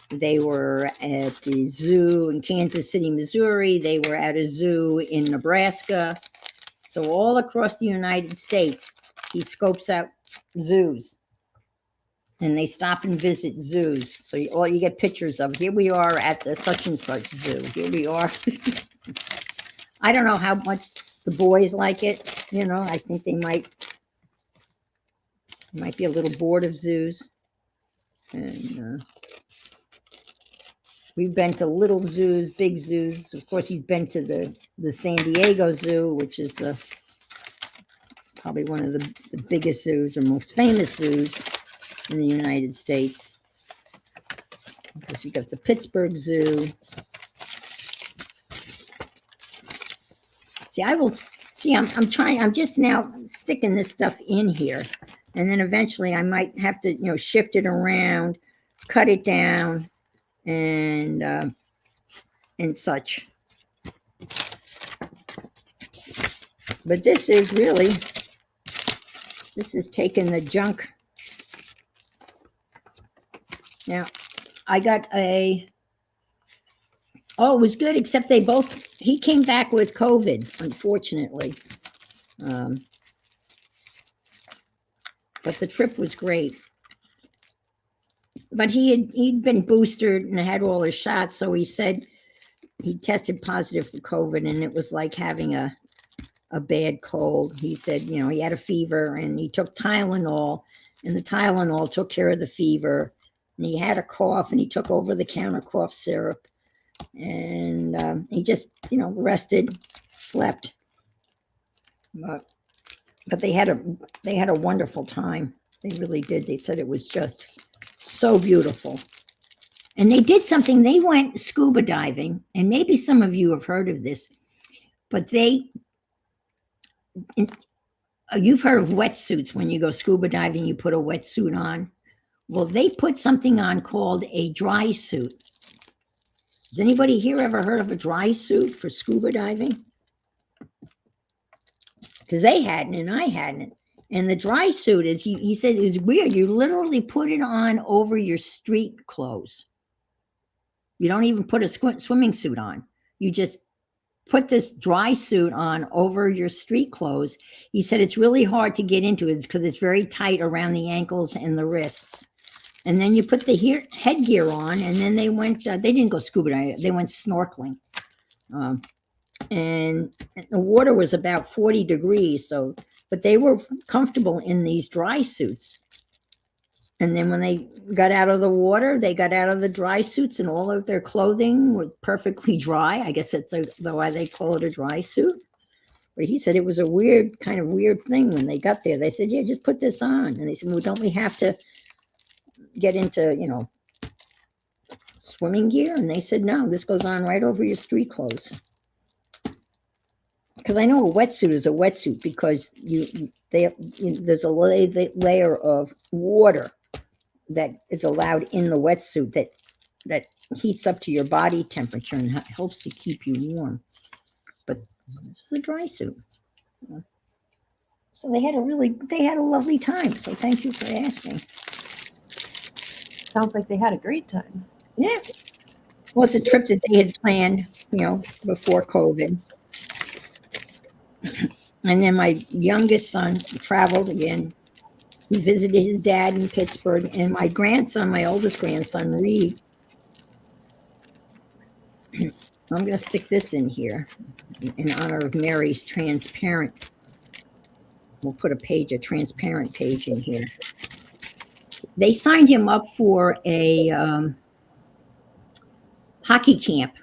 They were at the zoo in Kansas City, Missouri. They were at a zoo in Nebraska. So all across the United States, he scopes out zoos. And they stop and visit zoos. So all you get pictures of, here we are at the such and such zoo. Here we are. I don't know how much the boys like it. I think they might be a little bored of zoos. And we've been to little zoos, big zoos. Of course, he's been to the San Diego Zoo, which is probably one of the biggest zoos or most famous zoos in the United States. Because you got the Pittsburgh Zoo. I'm just now sticking this stuff in here. And then eventually I might have to, shift it around, cut it down, and such. But this is taking the junk. Now, I got it was good, except he came back with COVID, unfortunately. But the trip was great. But he'd been boosted and had all his shots, so he said he tested positive for COVID, and it was like having a bad cold. He said, he had a fever, and he took Tylenol, and the Tylenol took care of the fever. And he had a cough, and he took over-the-counter cough syrup, and he just, rested, slept. But they had a wonderful time. They really did. They said it was just so beautiful. And they did something. They went scuba diving, and maybe some of you have heard of this, but you've heard of wetsuits. When you go scuba diving, you put a wetsuit on. Well, they put something on called a dry suit. Has anybody here ever heard of a dry suit for scuba diving? Because they hadn't and I hadn't. And the dry suit is, he said, it was weird. You literally put it on over your street clothes. You don't even put a swimming suit on. You just put this dry suit on over your street clothes. He said it's really hard to get into it because it's very tight around the ankles and the wrists. And then you put the headgear on, and then they didn't go scuba diving, they went snorkeling. And the water was about 40 degrees, but they were comfortable in these dry suits. And then when they got out of the water, they got out of the dry suits, and all of their clothing was perfectly dry. I guess that's why they call it a dry suit. But he said it was a weird thing when they got there. They said, yeah, just put this on. And they said, well, don't we have to get into, swimming gear? And they said, no, this goes on right over your street clothes. Because I know a wetsuit is a wetsuit because there's a layer of water that is allowed in the wetsuit that heats up to your body temperature and helps to keep you warm. But it's a dry suit. So they had a lovely time. So thank you for asking. Sounds like they had a great time. Yeah. Well, it's a trip that they had planned, before COVID. And then my youngest son traveled again. He visited his dad in Pittsburgh. And my oldest grandson, Reed, I'm going to stick this in here in honor of Mary's transparent. We'll put a transparent page in here. they signed him up for a hockey camp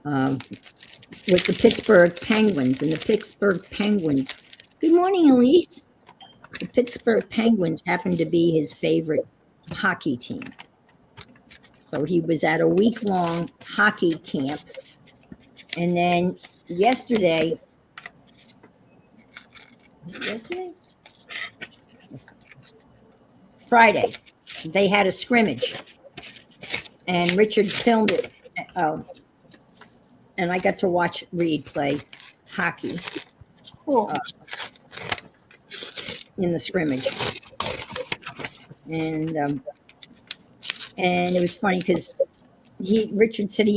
with the Pittsburgh Penguins. And the Pittsburgh Penguins, good morning, Elise. The Pittsburgh Penguins happened to be his favorite hockey team. So he was at a week-long hockey camp. And then yesterday, Friday, they had a scrimmage. And Richard filmed it. And I got to watch Reed play hockey. Cool. In the scrimmage. And it was funny because Richard said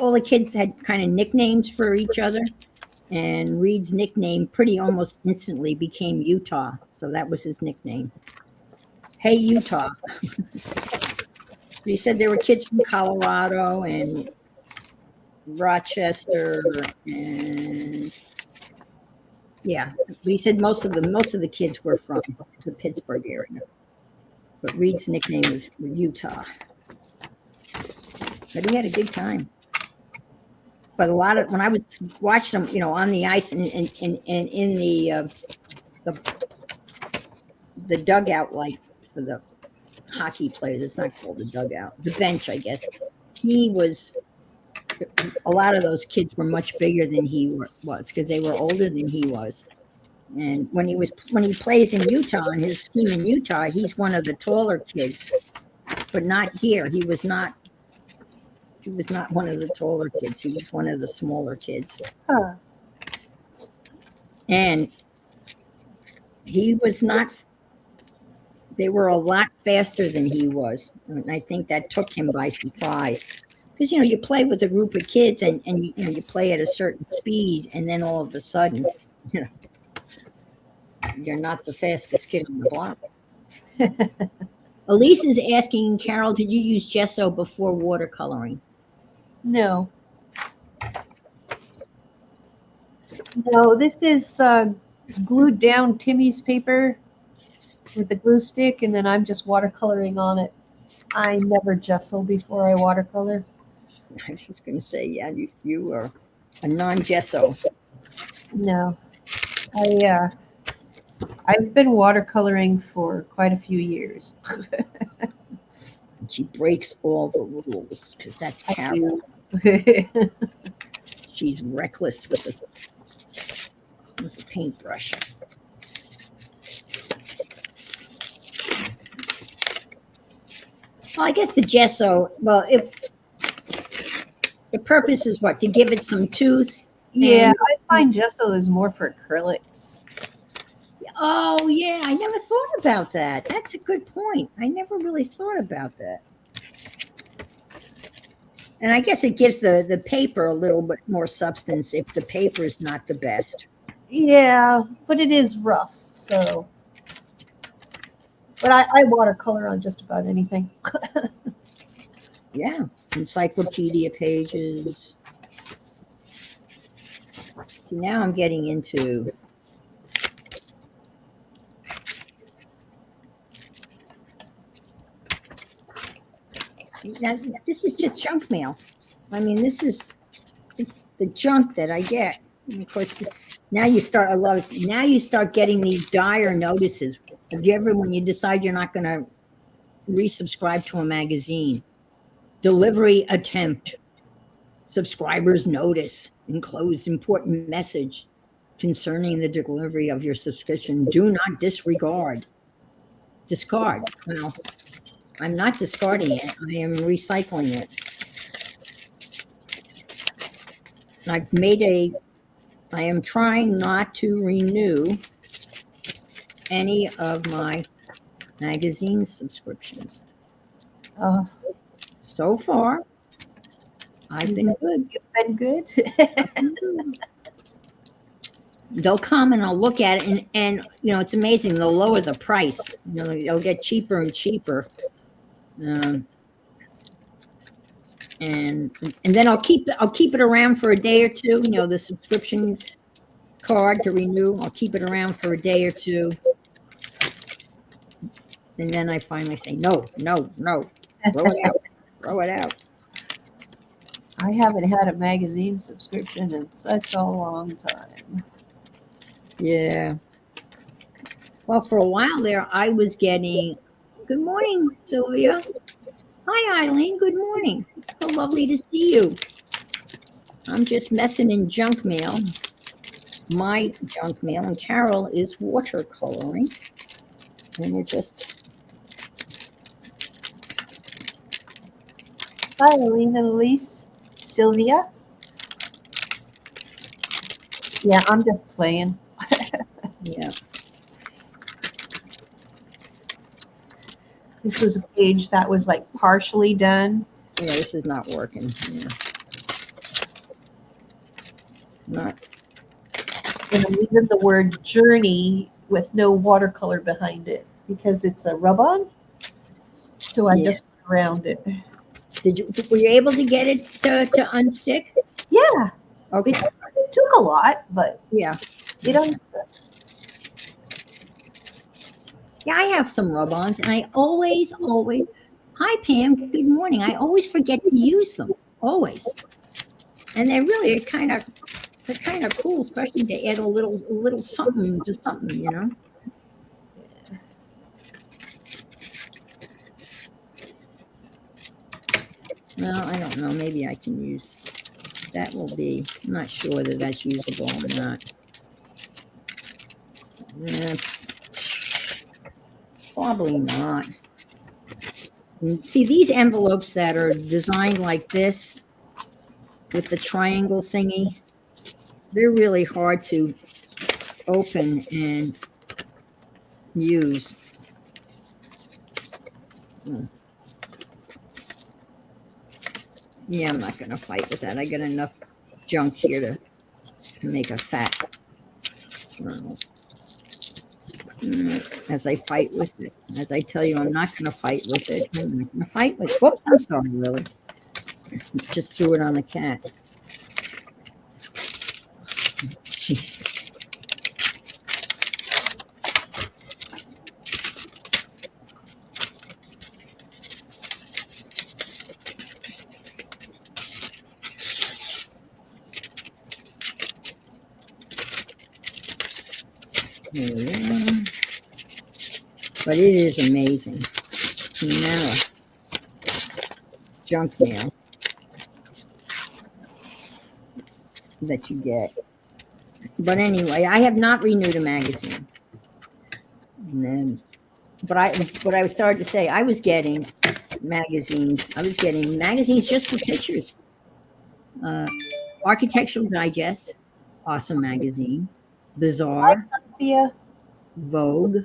all the kids had kind of nicknames for each other, and Reed's nickname pretty almost instantly became Utah. So that was his nickname. Hey, Utah. He said there were kids from Colorado and Rochester, and yeah, he said most of the kids were from the Pittsburgh area, but Reed's nickname was Utah. But he had a good time. But when I was watching him, on the ice and in the dugout, like for the hockey players, it's not called the dugout, the bench, I guess. A lot of those kids were much bigger than he was because they were older than he was. And when he plays in Utah, and his team in Utah, he's one of the taller kids, but not here. He was not one of the taller kids. He was one of the smaller kids. Huh. And he was not. They were a lot faster than he was, and I think that took him by surprise. Because you play with a group of kids, and you play at a certain speed, and then all of a sudden, you're not the fastest kid on the block. Elise is asking, Carol, did you use gesso before watercoloring? No. No, this is glued down Timmy's paper with a glue stick, and then I'm just watercoloring on it. I never gesso before I watercolor. I was just going to say, yeah, you are a non-gesso. No, I've been watercoloring for quite a few years. She breaks all the rules because that's Carol. She's reckless with a paintbrush. Well, I guess the gesso. Well, if the purpose is what, to give it some tooth. Yeah, I find gesso is more for acrylics. Oh, yeah. I never thought about that. That's a good point. I never really thought about that. And I guess it gives the paper a little bit more substance if the paper is not the best. Yeah, but it is rough, so. But I watercolor on just about anything. Yeah. Encyclopedia pages. See, now I'm getting into now, this is just junk mail. I mean, this is the junk that I get. And of course, now you start getting these dire notices. Have you ever, when you decide you're not going to resubscribe to a magazine, delivery attempt, subscribers notice, enclosed important message concerning the delivery of your subscription. Do not discard. Well, I'm not discarding it. I am recycling it. I am trying not to renew any of my magazine subscriptions. So far, I've been good. You've been good. They'll come and I'll look at it, and it's amazing. They'll lower the price. They'll get cheaper and cheaper. And then I'll keep it around for a day or two. The subscription card to renew. I'll keep it around for a day or two, And then I finally say, no, no, no, throw it out, throw it out. I haven't had a magazine subscription in such a long time. Yeah. Well, for a while there, I was getting, good morning, Sylvia. Hi, Eileen. Good morning. So lovely to see you. I'm just messing in junk mail, my junk mail, and Carol is watercoloring. And we're just, Hi, Eileen and Elise. Sylvia? Yeah, I'm just playing. yeah. This was a page that was like partially done. Yeah, this is not working. Yeah. Not, And I'm leaving the word journey with no watercolor behind it because it's a rub-on. So I Yeah. just went around it. were you able to get it to unstick? Yeah, Okay. it took a lot, but Yeah. it unstuck. Yeah, I have some rub-ons, and I always, hi Pam, good morning. I always forget to use them, always. And they're really they're kind of cool, especially to add a little something to something, you know. Well, I don't know. Maybe I can use that. Will be. I'm not sure that that's usable or not. Probably not. And see, these envelopes that are designed like this with the triangle thingy, they're really hard to open and use. Yeah, I'm not going to fight with that. I got enough junk here to make a fat journal. As I fight with it. As I tell you, I'm not going to fight with it. I'm not going to fight with it. Whoops, I'm sorry, Lily. Just threw it on the cat. Yeah. But it is amazing. Now, junk mail that you get. But anyway, I have not renewed a magazine. And then, but I was starting to say I was getting magazines. I was getting magazines just for pictures. Architectural Digest, awesome magazine. Bazaar, Sophia, Vogue,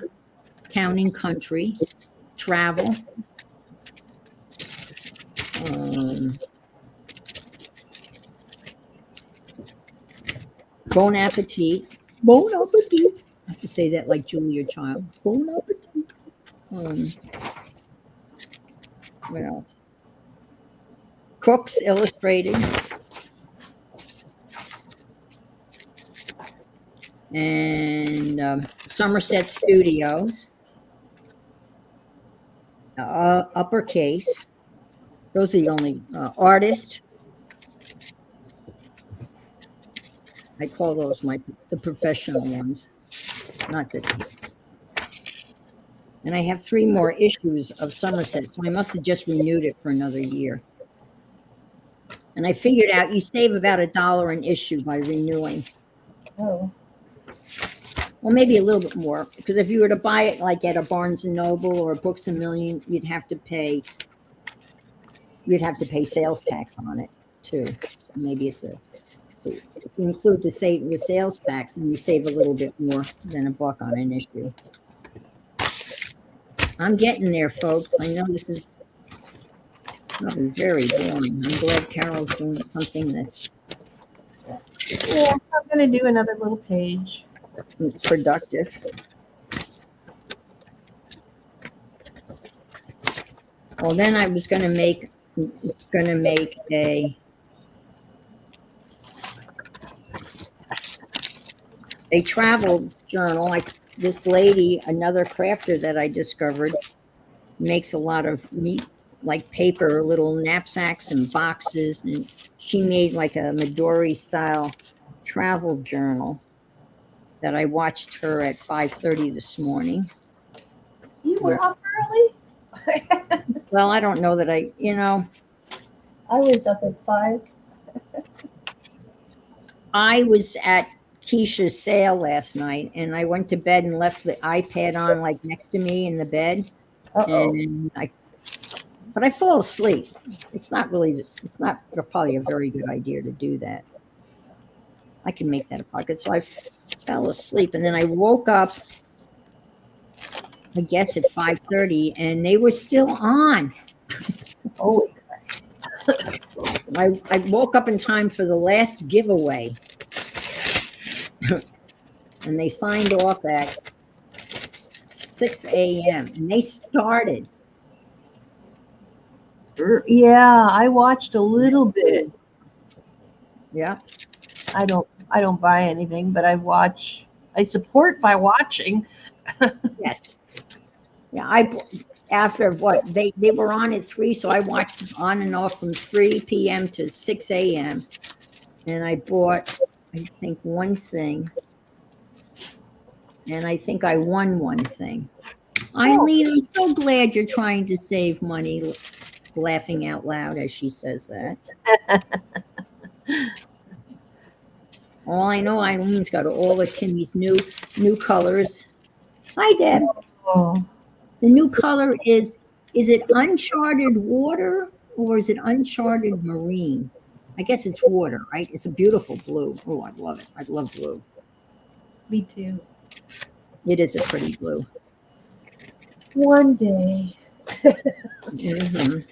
Town and Country, Travel. Bon Appetit. Bon Appetit. I have to say that like Julia Child. Bon Appetit. What else? Crooks Illustrated. And Somerset Studios. Uppercase. Those are the only Artist. I call those the professional ones, not the. And I have 3 more issues of Somerset, so I must have just renewed it for another year. And I figured out you save about $1 an issue by renewing. oh, Well, maybe a little bit more, because if you were to buy it like at a Barnes and Noble or a Books a Million, you'd have to pay sales tax on it too. So maybe if you include the sales tax, then you save a little bit more than $1 on an issue. I'm getting there, folks. I know this is probably very boring. I'm glad Carol's doing something that's yeah, I'm going to do another little page. productive. Well, then I was going to make a travel journal. Like this lady, another crafter that I discovered, makes a lot of neat, like paper, little knapsacks and boxes. And she made like a Midori style travel journal that I watched her at 5:30 this morning. You were up early? Well, I don't know that I I was up at 5. I was at Keisha's sale last night and I went to bed and left the iPad on like next to me in the bed. Uh-oh. And but I fall asleep. It's not probably a very good idea to do that. I can make that a pocket. So I fell asleep and then I woke up, I guess at 5:30 and they were still on. Oh, I woke up in time for the last giveaway. And they signed off at 6 a.m. and they started. yeah, I watched a little bit. Yeah. I don't buy anything, but I support by watching. Yes. Yeah. After what they were on at 3, so I watched on and off from 3 p.m. to 6 a.m. And I bought, I think, one thing. And I think I won one thing. Eileen, I'm so glad you're trying to save money, laughing out loud as she says that. All I know, Eileen's got all of Timmy's new colors. Hi, Deb. Oh, The new color is it uncharted water or is it uncharted marine? I guess it's water, right? It's a beautiful blue. Oh, I love it. I love blue. me too. It is a pretty blue. One day. Mhm.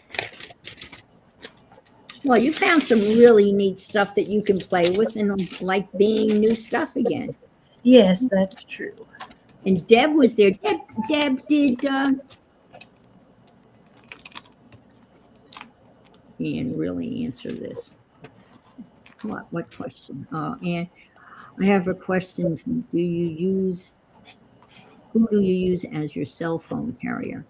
Well, you found some really neat stuff that you can play with and like being new stuff again. Yes, that's true. And Deb was there. Deb did Ian really answer this. What question? And I have a question. Who do you use as your cell phone carrier?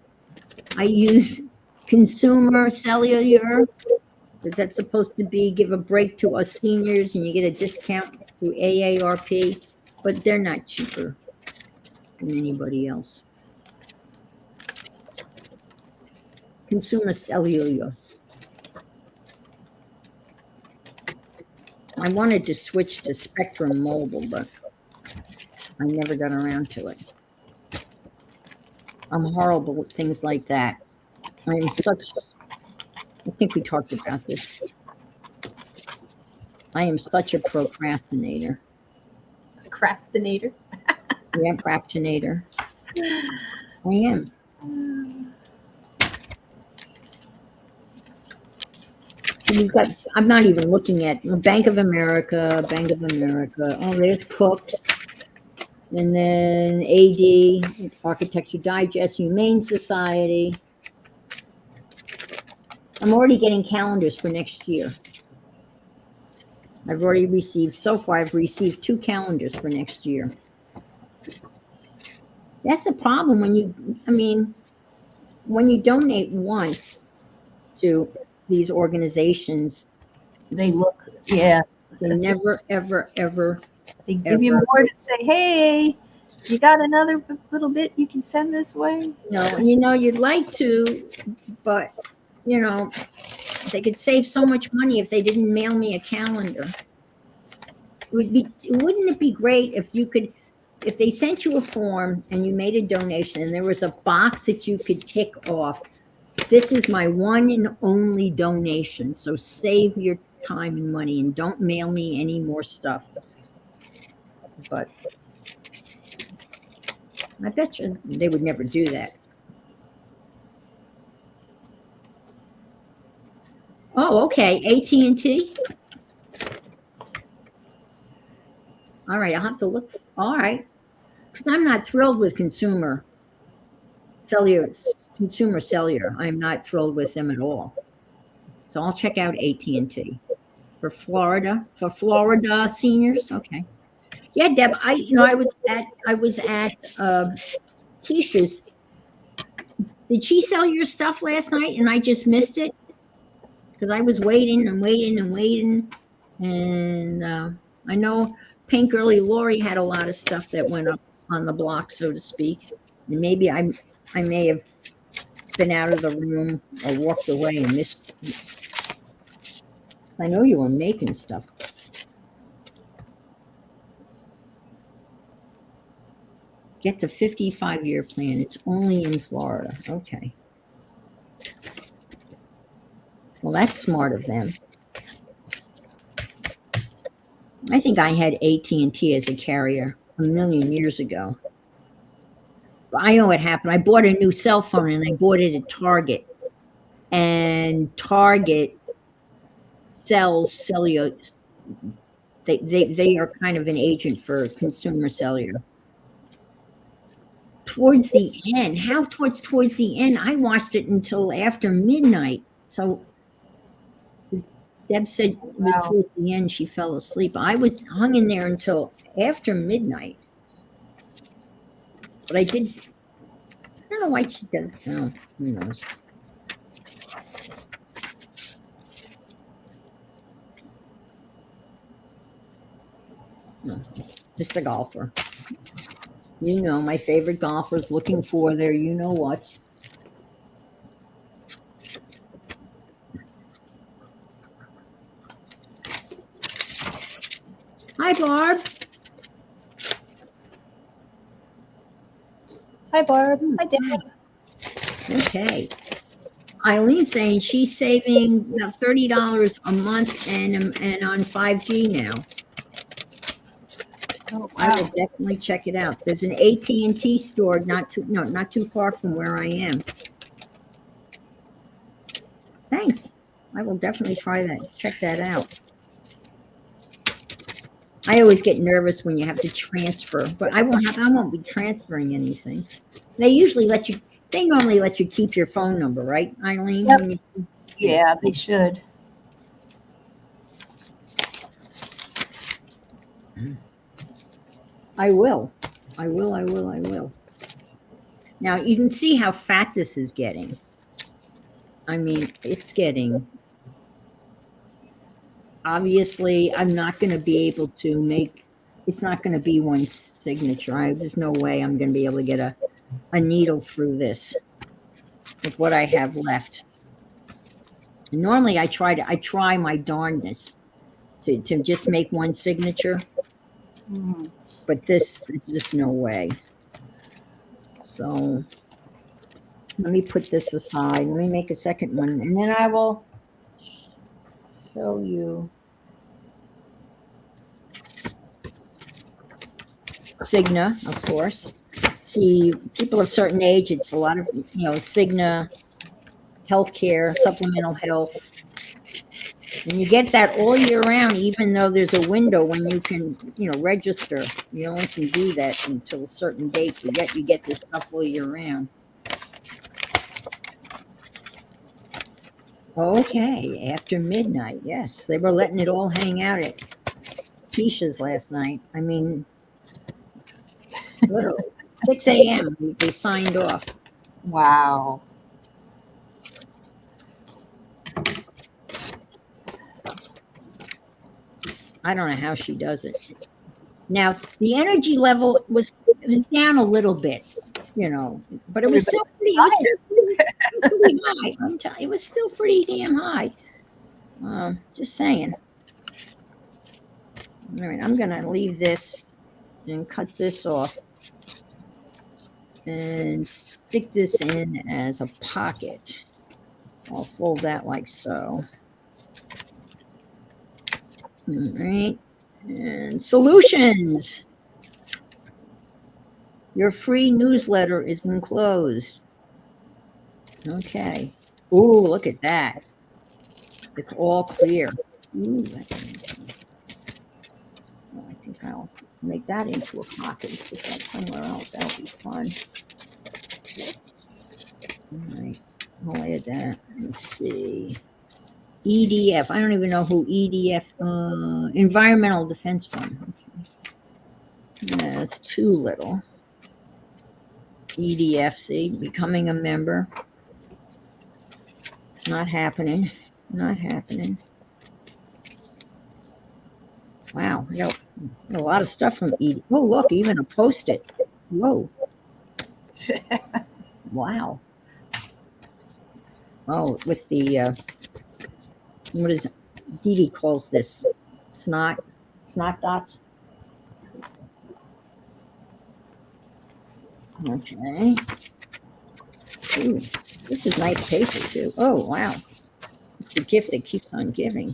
I use Consumer Cellular. Is that supposed to be give a break to us seniors and you get a discount through AARP? But they're not cheaper than anybody else. Consumer Cellular. I wanted to switch to Spectrum Mobile, but I never got around to it. I'm horrible with things like that. I think we talked about this. I am such a procrastinator. Craftinator. Yeah, procrastinator. I am. I'm not even looking at Bank of America. Oh, there's Cooks. And then AD, Architecture Digest, Humane Society. I'm already getting calendars for next year. I've received 2 calendars for next year. That's the problem when you donate once to these organizations, They look, yeah. they never, ever, ever. They give you more to say, hey, you got another little bit you can send this way? No, you'd like to, but, they could save so much money if they didn't mail me a calendar. Wouldn't it be great if they sent you a form and you made a donation and there was a box that you could tick off, this is my one and only donation, so save your time and money and don't mail me any more stuff. But I bet you they would never do that. Oh, okay, AT&T. All right, I'll have to look. All right, because I'm not thrilled with Consumer Cellular. I'm not thrilled with them at all. So I'll check out AT&T for Florida seniors. Okay. Yeah, Deb. I was at Keisha's. Did she sell your stuff last night and I just missed it? Because I was waiting and waiting and waiting. And I know Paint Girly Lori had a lot of stuff that went up on the block, so to speak. And maybe I may have been out of the room or walked away and missed. I know you were making stuff. Get the 55-year plan. It's only in Florida. Okay. Well, that's smart of them. I think I had AT&T as a carrier a million years ago. I know what happened. I bought a new cell phone and I bought it at Target. And Target sells cellular. They are kind of an agent for consumer cellular. Towards the end, how towards the end? I watched it until after midnight. So Deb said it was towards the end she fell asleep. I was hung in there until after midnight. But I don't know why she does. Oh, who knows? No, just a golfer. You know, my favorite golfers looking for their you-know-whats. Hi, Barb. Hi, Barb. Hi, Dad. Okay. Eileen's saying she's saving about $30 a month and on 5G now. Oh, I will definitely check it out. There's an AT&T store not too far from where I am. Thanks. I will definitely try that. Check that out. I always get nervous when you have to transfer, but I won't be transferring anything. They normally let you keep your phone number, right, Eileen? Yep. Yeah, they should. I will. Now you can see how fat this is getting. I mean, it's getting. Obviously, I'm not going to be able to make. It's not going to be one signature. There's no way I'm going to be able to get a needle through this with what I have left. Normally, I try my darndest to just make one signature. Mm. But there's just no way. So let me put this aside. Let me make a second one, and then I will show you Cigna, of course. See, people of certain age, it's a lot of, Cigna, healthcare, supplemental health. And you get that all year round, even though there's a window when you can, register. You only can do that until a certain date. You get this stuff all year round. Okay, after midnight, yes. They were letting it all hang out at Keisha's last night. I mean, literally, 6 a.m. they signed off. Wow. I don't know how she does it. Now, the energy level was down a little bit, but it was still pretty high. I'm telling you, it was still pretty damn high. Just saying. All right, I'm going to leave this and cut this off and stick this in as a pocket. I'll fold that like so. All right, and solutions. Your free newsletter is enclosed. Okay. Ooh, look at that. It's all clear. Ooh, that's amazing. Well, I think I'll make that into a pocket and stick that somewhere else. That'll be fun. All right, I'll add that. Let's see. EDF. I don't even know who EDF. Environmental Defense Fund. Okay. Yeah, that's too little. EDFC, becoming a member. Not happening. Not happening. Wow. A lot of stuff from ED. Oh, look, even a Post-it. Whoa. Wow. Oh, with the, what is it? Dee Dee calls this snot dots. Okay. Ooh, this is nice paper too. Oh, wow. It's the gift that keeps on giving.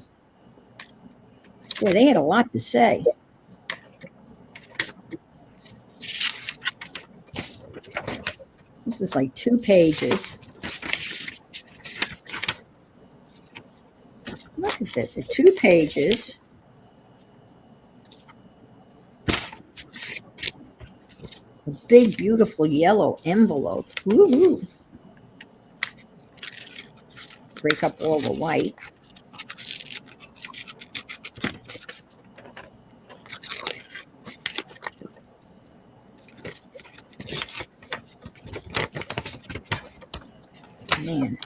Yeah, they had a lot to say. This is like 2 pages. Look at this. It's 2 pages. A big, beautiful yellow envelope. Woo-hoo. Break up all the white. Man.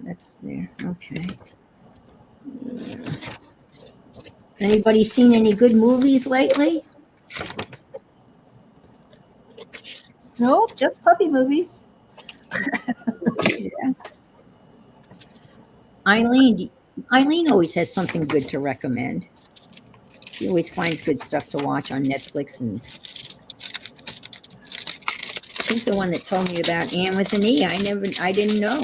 That's there. Okay. Anybody seen any good movies lately? Nope, just puppy movies. Yeah. Eileen always has something good to recommend. She always finds good stuff to watch on Netflix, and she's the one that told me about Anne with an E. I didn't know.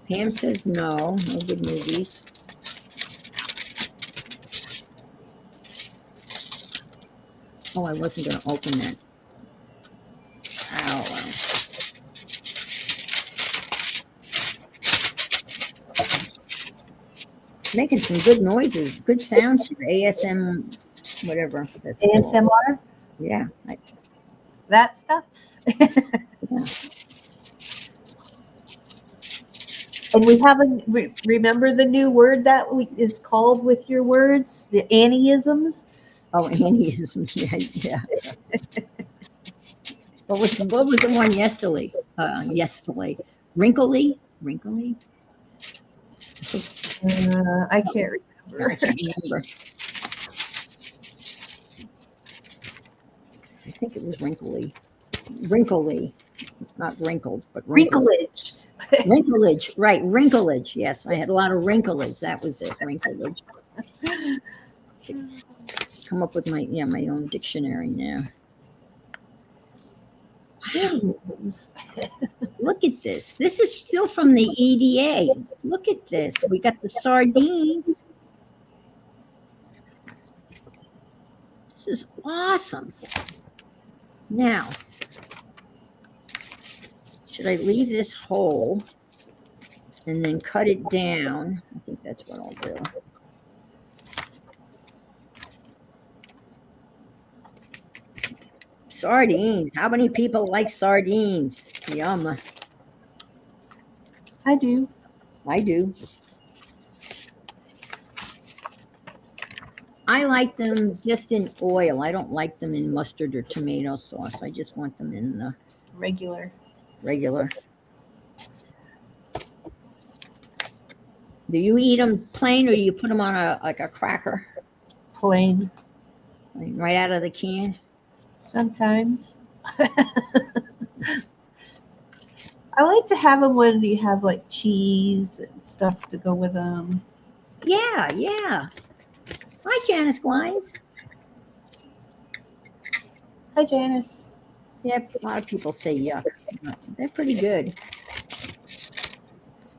Pam says no good movies. Oh, I wasn't going to open that. Ow. Making some good noises, good sounds for ASM, whatever. That's called. ASMR, Yeah. that stuff. Yeah. And we haven't remember the new word that is called with your words, the Annieisms. Oh, Annieisms. Yeah. What was the one yesterday? Wrinkly. I can't remember. I can't remember. I think it was wrinkly, not wrinkled, but Wrinklage. Wrinklage, right? Wrinklage. Yes, I had a lot of wrinklage. That was it. Wrinklage. Come up with my own dictionary now. Annieisms. Look at this. This is still from the EDA. Look at this. We got the sardine. This is awesome. Now, should I leave this whole and then cut it down? I think that's what I'll do. Sardines. How many people like sardines? Yum. I do. I do. I like them just in oil. I don't like them in mustard or tomato sauce. I just want them in the Regular. Do you eat them plain, or do you put them on a cracker? Plain. Like right out of the can? Sometimes. I like to have them when you have like cheese and stuff to go with them. Yeah. Hi, Janice Glines. Hi, Janice. Yeah, a lot of people say yuck. They're pretty good.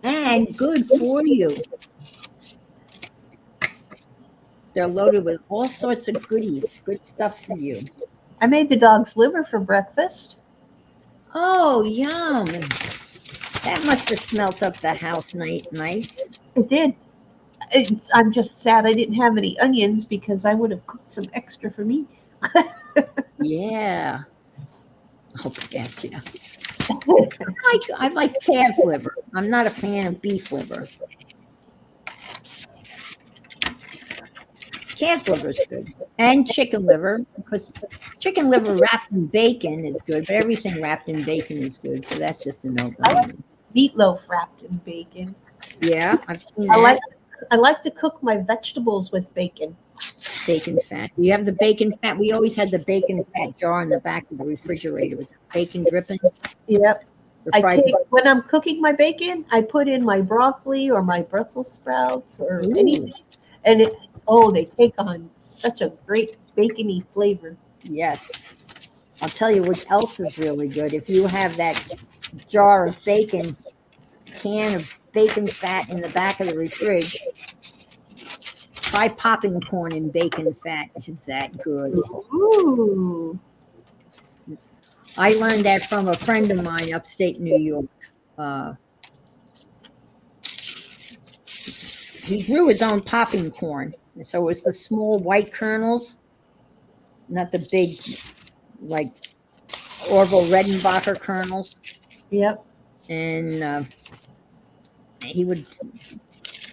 And good for you. They're loaded with all sorts of goodies. Good stuff for you. I made the dog's liver for breakfast. Oh, yum. That must have smelt up the house nice. It did. I'm just sad I didn't have any onions because I would have cooked some extra for me. Yeah. Oh, yes, yeah. I like calf's liver. I'm not a fan of beef liver. Calf's liver is good, and chicken liver, because chicken liver wrapped in bacon is good, but everything wrapped in bacon is good. So that's just a no I like brainer. meatloaf wrapped in bacon. Yeah, I've seen I that. like to cook my vegetables with bacon. Bacon fat. You have the bacon fat. We always had the bacon fat jar in the back of the refrigerator with bacon dripping. Yep. The I fried take when I'm cooking my bacon, I put in my broccoli or my Brussels sprouts or Ooh. anything, and they take on such a great bacony flavor. Yes. I'll tell you what else is really good. If you have that jar of bacon, can of bacon fat in the back of the refrige, try popping corn in bacon fat. It's that good. Ooh. I learned that from a friend of mine upstate New York. Uh, he grew his own popping corn. So it was the small white kernels, not the big, like Orville Redenbacher kernels. Yep. And he would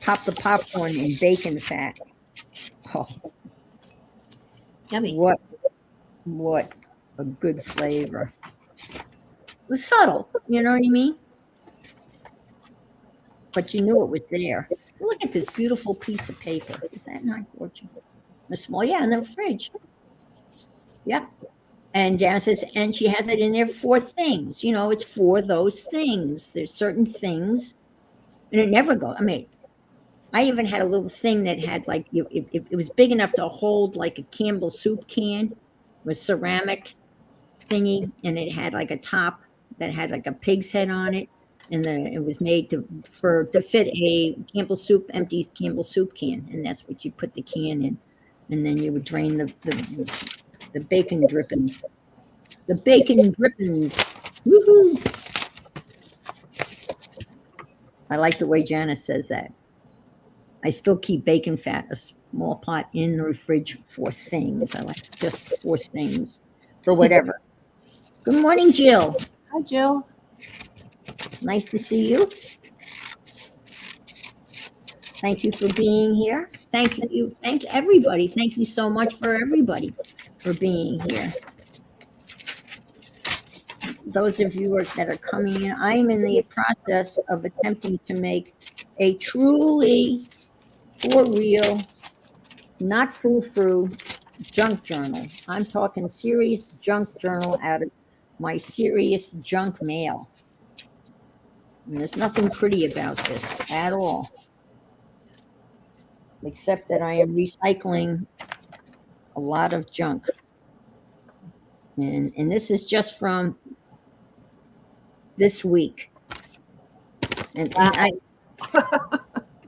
pop the popcorn in bacon fat. Oh, Yummy. what a good flavor. It was subtle, you know what I mean? But you knew it was there. Look at this beautiful piece of paper. Is that not gorgeous? The small, yeah, in the fridge. Yep. And Janice says, and she has it in there for things. You know, it's for those things. There's certain things, and it never goes. I mean, I even had a little thing that had like it was big enough to hold like a Campbell soup can with ceramic thingy, and it had like a top that had like a pig's head on it, and it was made to fit a empty Campbell soup can, and that's what you put the can in, and then you would drain the bacon drippings. The bacon drippings. Woohoo! I like the way Janice says that. I still keep bacon fat, a small pot in the fridge for things. I like just for things, for whatever. Good morning, Jill. Hi, Jill. Nice to see you. Thank you for being here. Thank you. Thank everybody. Thank you so much for everybody for being here. Those of you that are coming in, I am in the process of attempting to make a truly for real, not frou-frou junk journal. I'm talking serious junk journal out of my serious junk mail. And there's nothing pretty about this at all, except that I am recycling a lot of junk. And this is just from this week. And I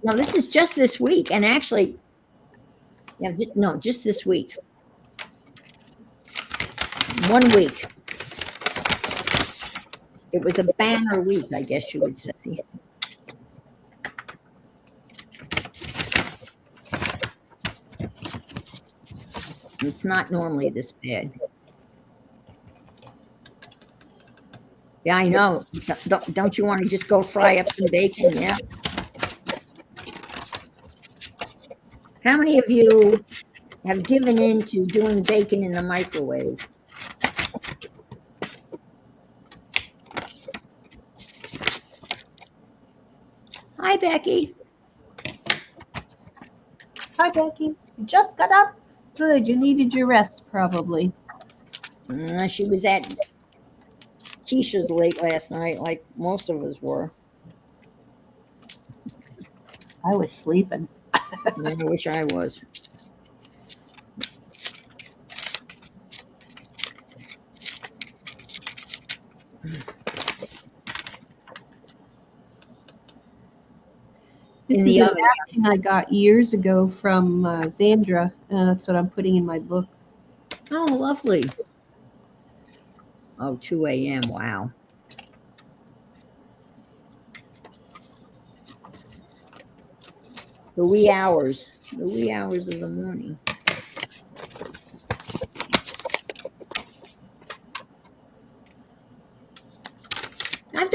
no, this is just this week. And actually, yeah, just this week. 1 week. It was a banner week, I guess you would say. It's not normally this bad. Yeah, I know. Don't you want to just go fry up some bacon? Yeah. How many of you have given in to doing bacon in the microwave? Hi, Becky. Hi, Becky. You just got up? Good. You needed your rest, probably. She was at Keisha's late last night, like most of us were. I was sleeping. I wish I was. This In is the a oven. napkin I got years ago from Zandra. That's what I'm putting in my book. Oh, lovely. Oh, 2 a.m. Wow. The wee hours of the morning.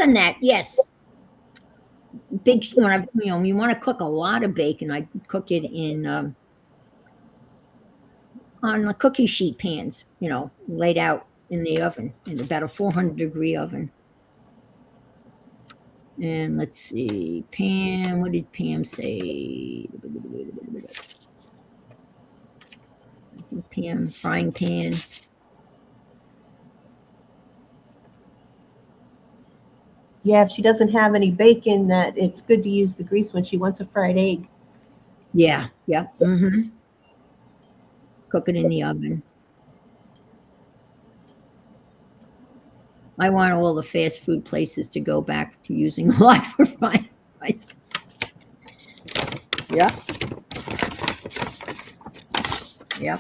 done that. Yes. Big when I you want to cook a lot of bacon, I cook it in on the cookie sheet pans, laid out in the oven in about a 400-degree oven. And let's see, Pam, what did Pam say? I think Pam, frying pan. Yeah, if she doesn't have any bacon, that it's good to use the grease when she wants a fried egg. Yeah, yeah. Mm-hmm. Cook it in the oven. I want all the fast food places to go back to using live refined rice. Yep.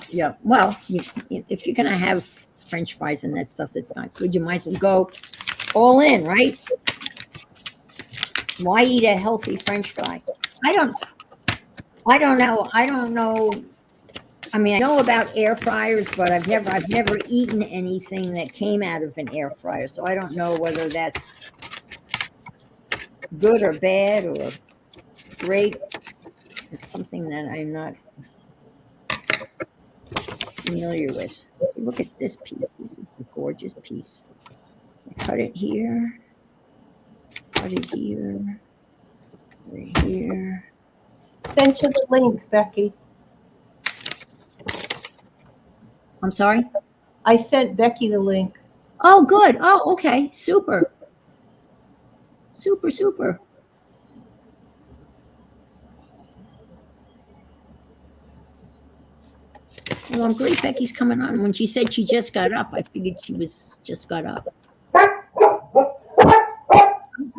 Yep. Well, if you're gonna have French fries and that stuff that's not good, you might as well go all in, right? Why eat a healthy French fry? I don't know. I mean, I know about air fryers, but I've never eaten anything that came out of an air fryer, so I don't know whether that's good or bad or great. It's something that I'm not familiar with. So look at this piece. This is a gorgeous piece. I cut it here. Cut it here. Right here. Sent you the link, Becky. I'm sorry? I sent Becky the link. Oh, good. Oh, okay. Super. Super. Well, I'm great Becky's coming on. When she said she just got up, I figured she was just got up.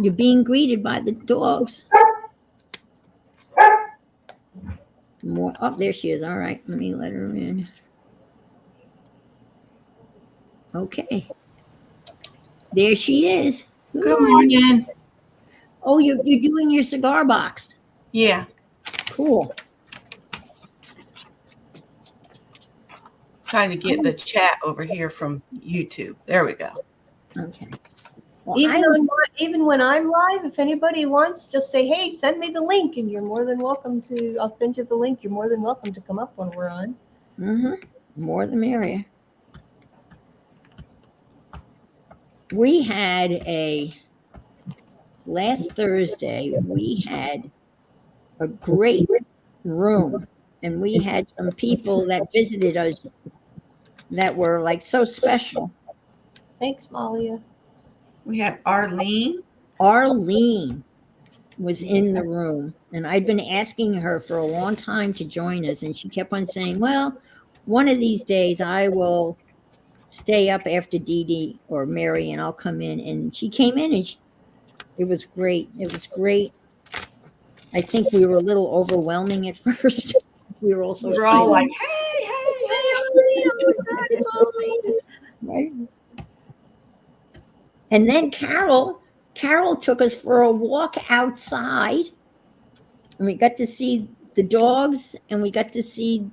You're being greeted by the dogs. More. Oh, there she is. All right. Let me let her in. Okay. There she is. Good morning. Oh, you're doing your cigar box. Yeah. Cool. Trying to get the chat over here from YouTube. There we go. Okay. Well, Even when I'm live, if anybody wants, just say, hey, send me the link, and you're more than welcome to. I'll send you the link. You're more than welcome to come up when we're on. Mm-hmm. More the merrier. We had last Thursday, we had a great room, and we had some people that visited us that were like so special. Thanks, Malia. We have Arlene. Arlene was in the room, and I'd been asking her for a long time to join us, and she kept on saying, well, one of these days I will stay up after Dee Dee or Mary and I'll come in. And she came in, and it was great. It was great. I think we were a little overwhelming at first. We were also We're all like, hey. It's Arlene. Right. And then Carol took us for a walk outside, and we got to see the dogs, and we got to see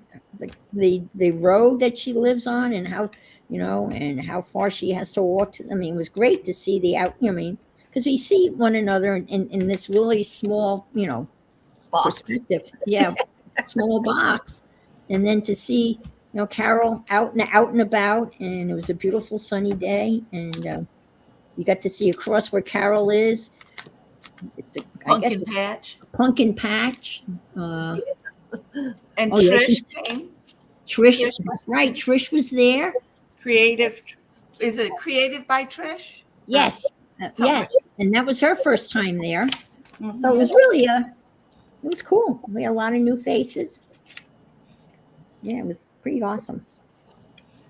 the road that she lives on, and how, and how far she has to walk to. I mean, it was great to see because we see one another in this really small, Box. perspective. Yeah, small box. And then to see, Carol out and about, and it was a beautiful sunny day, and you got to see across where Carol is. It's Pumpkin patch. Pumpkin patch. And Trish came. Trish, that's right. Trish was there. Creative. Is it Creative by Trish? Yes. Yes. And that was her first time there. Mm-hmm. So it was really it was cool. We had a lot of new faces. Yeah, it was pretty awesome.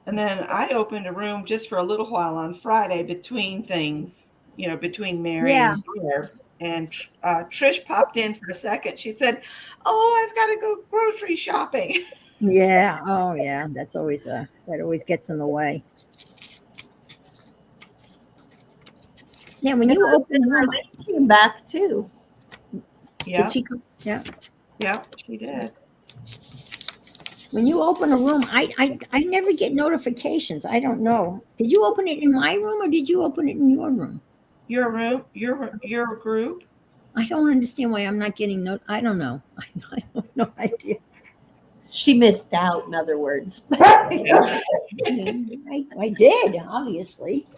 And then I opened a room just for a little while on Friday between things, between Mary and Barb. And Trish popped in for a second. She said, oh, I've got to go grocery shopping. Yeah. Oh, yeah. That's always that always gets in the way. Yeah, when you open the room, I came back too. Yeah. Did she come? Yeah. Yeah, she did. When you open a room, I never get notifications. I don't know. Did you open it in my room or did you open it in your room? Your room, your group. I don't understand why I'm not getting I don't know. I have no idea. She missed out, in other words. I mean, I did, obviously.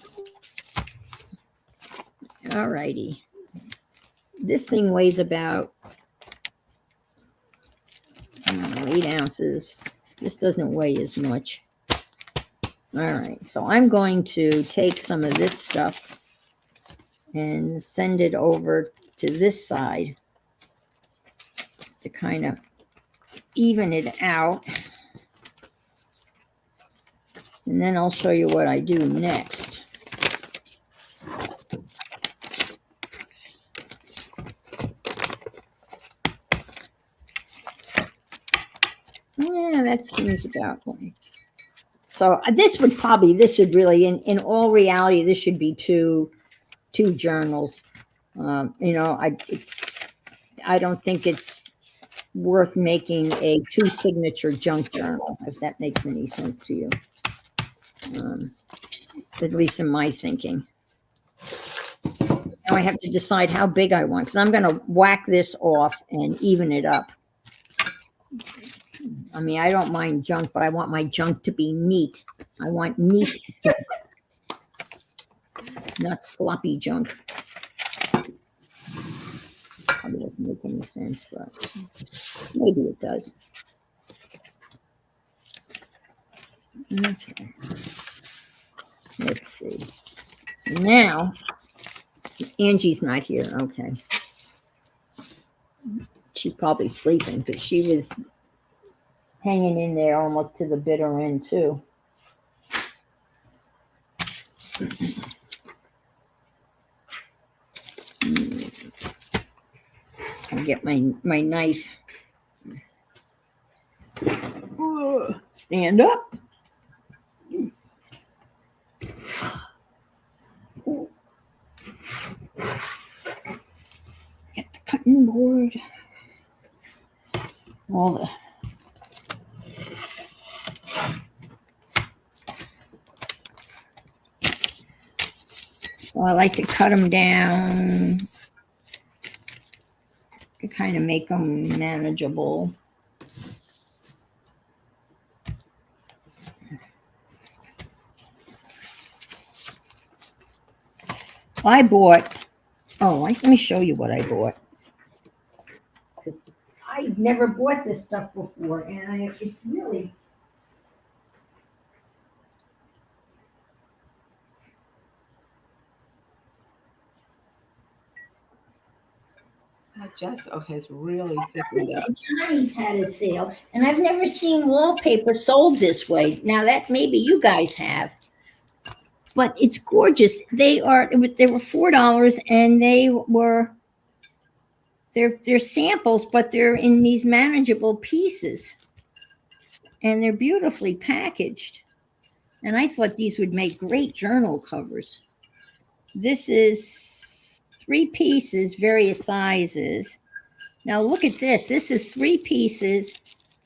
All righty. This thing weighs about 8 ounces. This doesn't weigh as much. All right, so I'm going to take some of this stuff and send it over to this side to kind of even it out. And then I'll show you what I do next. Yeah, that seems about right. So this should really, in all reality, this should be two journals. I don't think it's worth making a 2-signature junk journal, if that makes any sense to you. At least in my thinking. Now I have to decide how big I want, because I'm going to whack this off and even it up. I mean, I don't mind junk, but I want my junk to be neat. I want neat, not sloppy junk. Probably doesn't make any sense, but maybe it does. Okay. Let's see. So now, Angie's not here. Okay. She's probably sleeping, but she was hanging in there almost to the bitter end, too. I'll get my knife. Stand up. Get the cutting board. All the so I like to cut them down to kind of make them manageable. I bought, let me show you what I bought. Because I never bought this stuff before, and it's really, Gesso has really thickened up. Johnny's had a sale, and I've never seen wallpaper sold this way. Now that maybe you guys have. But it's gorgeous. They were $4, and they're samples, but they're in these manageable pieces, and they're beautifully packaged. And I thought these would make great journal covers. This is 3 pieces, various sizes. Now look at this. This is 3 pieces,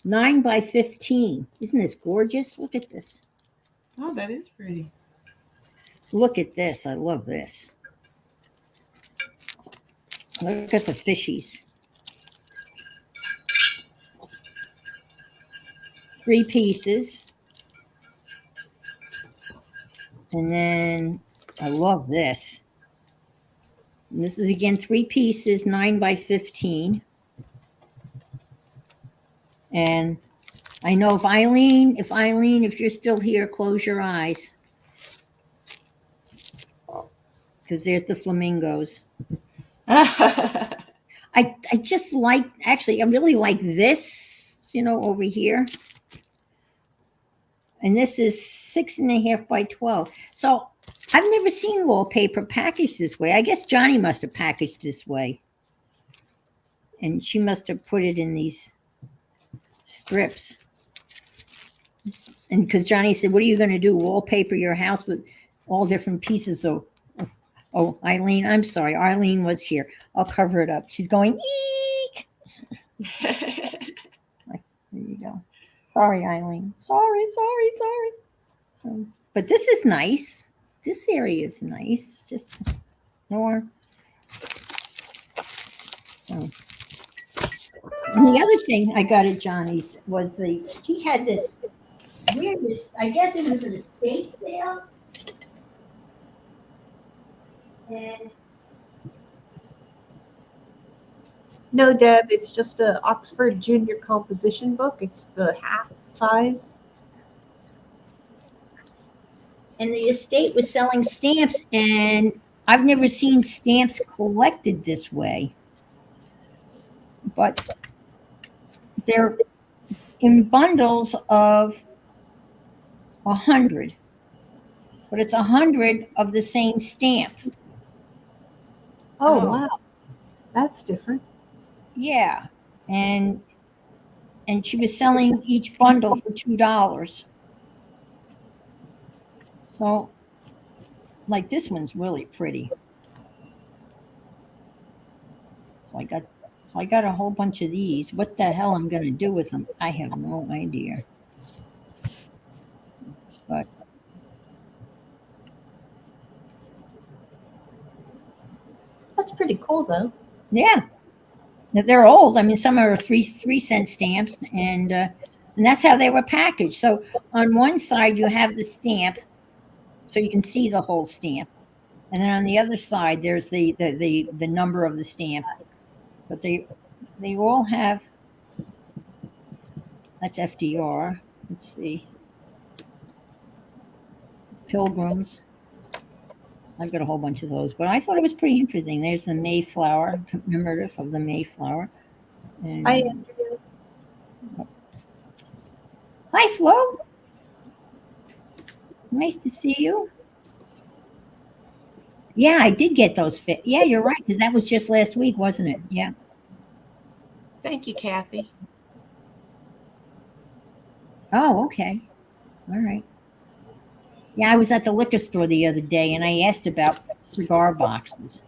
9 by 15. Isn't this gorgeous? Look at this. Oh, that is pretty. Look at this. I love this. Look at the fishies. 3 pieces. And then I love this. And this is again 3 pieces, 9 by 15. And I know if you're still here, close your eyes. Because there's the flamingos. I just like, actually, I really like this, over here. And this is 6.5 by 12. So I've never seen wallpaper packaged this way. I guess Johnny must have packaged this way. And she must have put it in these strips. And because Johnny said, what are you going to do? Wallpaper your house with all different pieces of. Oh, Eileen, I'm sorry. Arlene was here. I'll cover it up. She's going, eek. There you go. Sorry, Eileen. Sorry. But this is nice. This area is nice. Just Nor. So, and the other thing I got at Johnny's was she had this weird, I guess it was an estate sale. And No, Deb, it's just a Oxford Junior composition book. It's the half size. the estate was selling stamps, and I've never seen stamps collected this way. But they're in bundles of 100, but it's 100 of the same stamp. Oh, Oh. wow. That's different. Yeah, and she was selling each bundle for $2. So, like, this one's really pretty. So I got a whole bunch of these. What the hell I'm gonna do with them? I have no idea. But That's pretty cool, though. yeah, they're old. I mean, some are 3-cent stamps, and that's how they were packaged. So on one side you have the stamp, so you can see the whole stamp, and then on the other side there's the number of the stamp. But they all have. That's FDR. Let's see. Pilgrims. I've got a whole bunch of those, but I thought it was pretty interesting. There's the Mayflower, commemorative of the Mayflower. And, I hi, Flo. Nice to see you. Yeah, I did get those fit. Yeah, you're right, because that was just last week, wasn't it? Yeah. Thank you, Kathy. Oh, okay. All right. Yeah, I was at the liquor store the other day, and I asked about cigar boxes.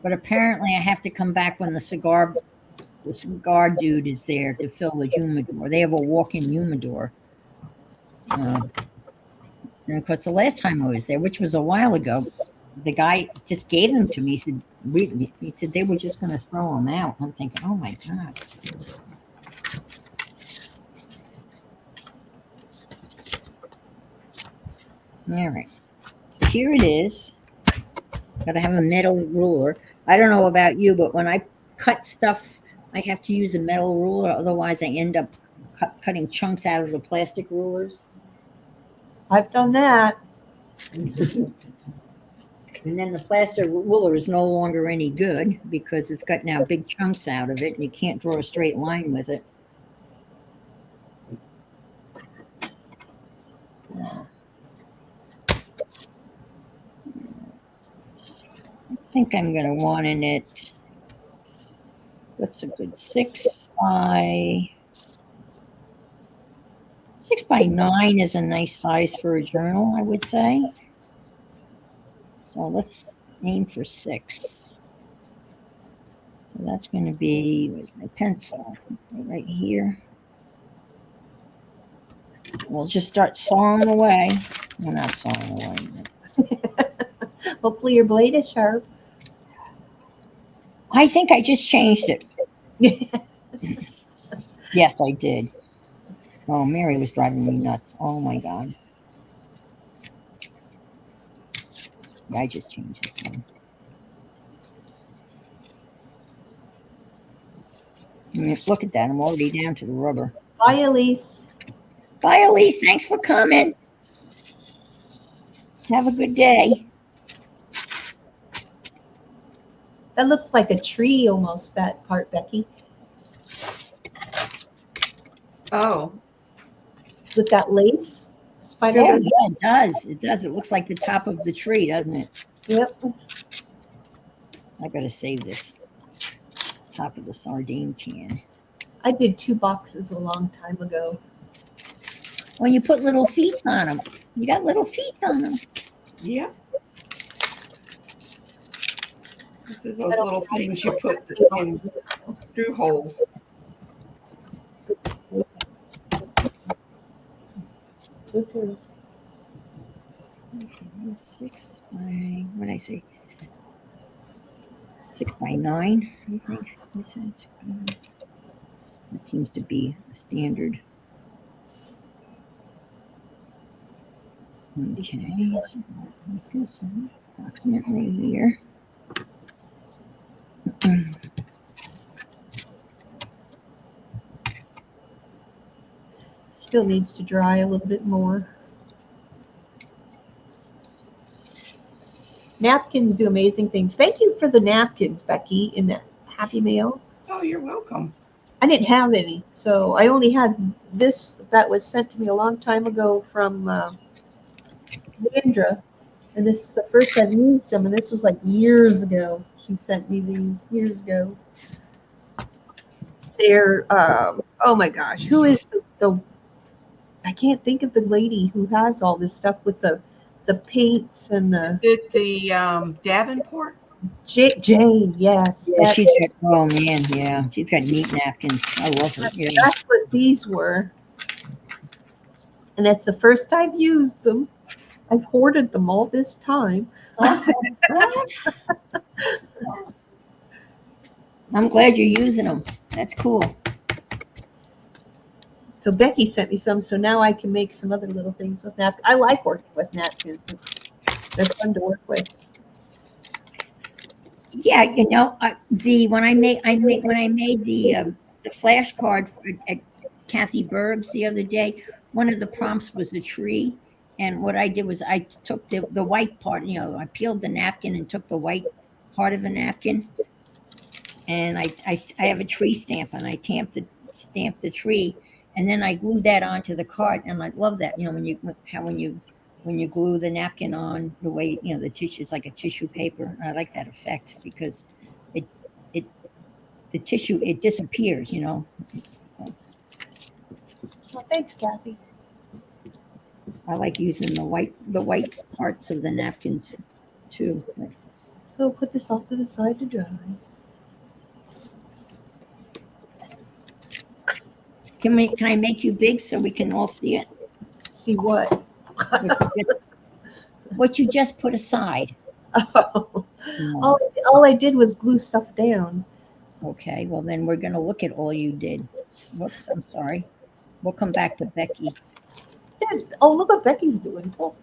But apparently I have to come back when the cigar dude is there to fill the humidor. They have a walk-in humidor. And of course, the last time I was there, which was a while ago, the guy just gave them to me. He said they were just going to throw them out. I'm thinking, oh my God. All right. So here it is. Got to have a metal ruler. I don't know about you, but when I cut stuff, I have to use a metal ruler. Otherwise, I end up cutting chunks out of the plastic rulers. I've done that. And then the plastic ruler is no longer any good because it's got now big chunks out of it, and you can't draw a straight line with it. I think I'm going to want in it. What's a good 6 by 9 is a nice size for a journal, I would say. So let's aim for 6. So that's going to be, where's my pencil? Right here. We'll just start sawing away. Well, not sawing away. Hopefully your blade is sharp. I think I just changed it. Yes, I did. Oh, Mary was driving me nuts. Oh my God. Yeah, I just changed this one. Look at that. I'm already down to the rubber. Bye, Elise. Bye, Elise. Thanks for coming. Have a good day. That looks like a tree almost, that part, Becky. Oh, With that lace. Spider Oh, web. yeah, it does. It does. It looks like the top of the tree, doesn't it? Yep. I got to save this. Top of the sardine can. I did 2 boxes a long time ago. When you put little feet on them. You got little feet on them. yeah. These are those little things you put in screw holes. Okay. 6 by, what did I say? 6x9, I think you said 6x9. That seems to be a standard. Okay, so like this, approximately here. Still needs to dry a little bit more. Napkins do amazing things. Thank you for the napkins, Becky, in that Happy Mail. Oh, you're welcome. I didn't have any, so I only had this that was sent to me a long time ago from Zandra, and this is the first I've used them, and this was like years ago. She sent me these years ago. They're oh my gosh, who is the I can't think of the lady who has all this stuff with the paints and the The Davenport. Jane, yes. Yeah, she's got, oh man, yeah, she's got neat napkins. I love her. Yeah. That's what these were. And that's the first I've used them. I've hoarded them all this time. I'm glad you're using them. That's cool. So Becky sent me some, so now I can make some other little things with napkins. I like working with napkins. They're fun to work with. Yeah, you know, when I made the flashcard at Kathy Berg's the other day, one of the prompts was a tree, and what I did was I took the white part, you know, I peeled the napkin and took the white part of the napkin, and I have a tree stamp, and I stamped the tree, and then I glued that onto the card, and I love that, you know, when you glue the napkin on, the way, you know, the tissue is like a tissue paper. I like that effect because the tissue, it disappears, you know. So Well, thanks, Kathy. I like using the white parts of the napkins too. So put this off to the side to dry. Can I make you big so we can all see it? See what? What you just put aside. Oh. All I did was glue stuff down. Okay, well then we're gonna look at all you did. Whoops, I'm sorry. We'll come back to Becky. Look what Becky's doing. Oh.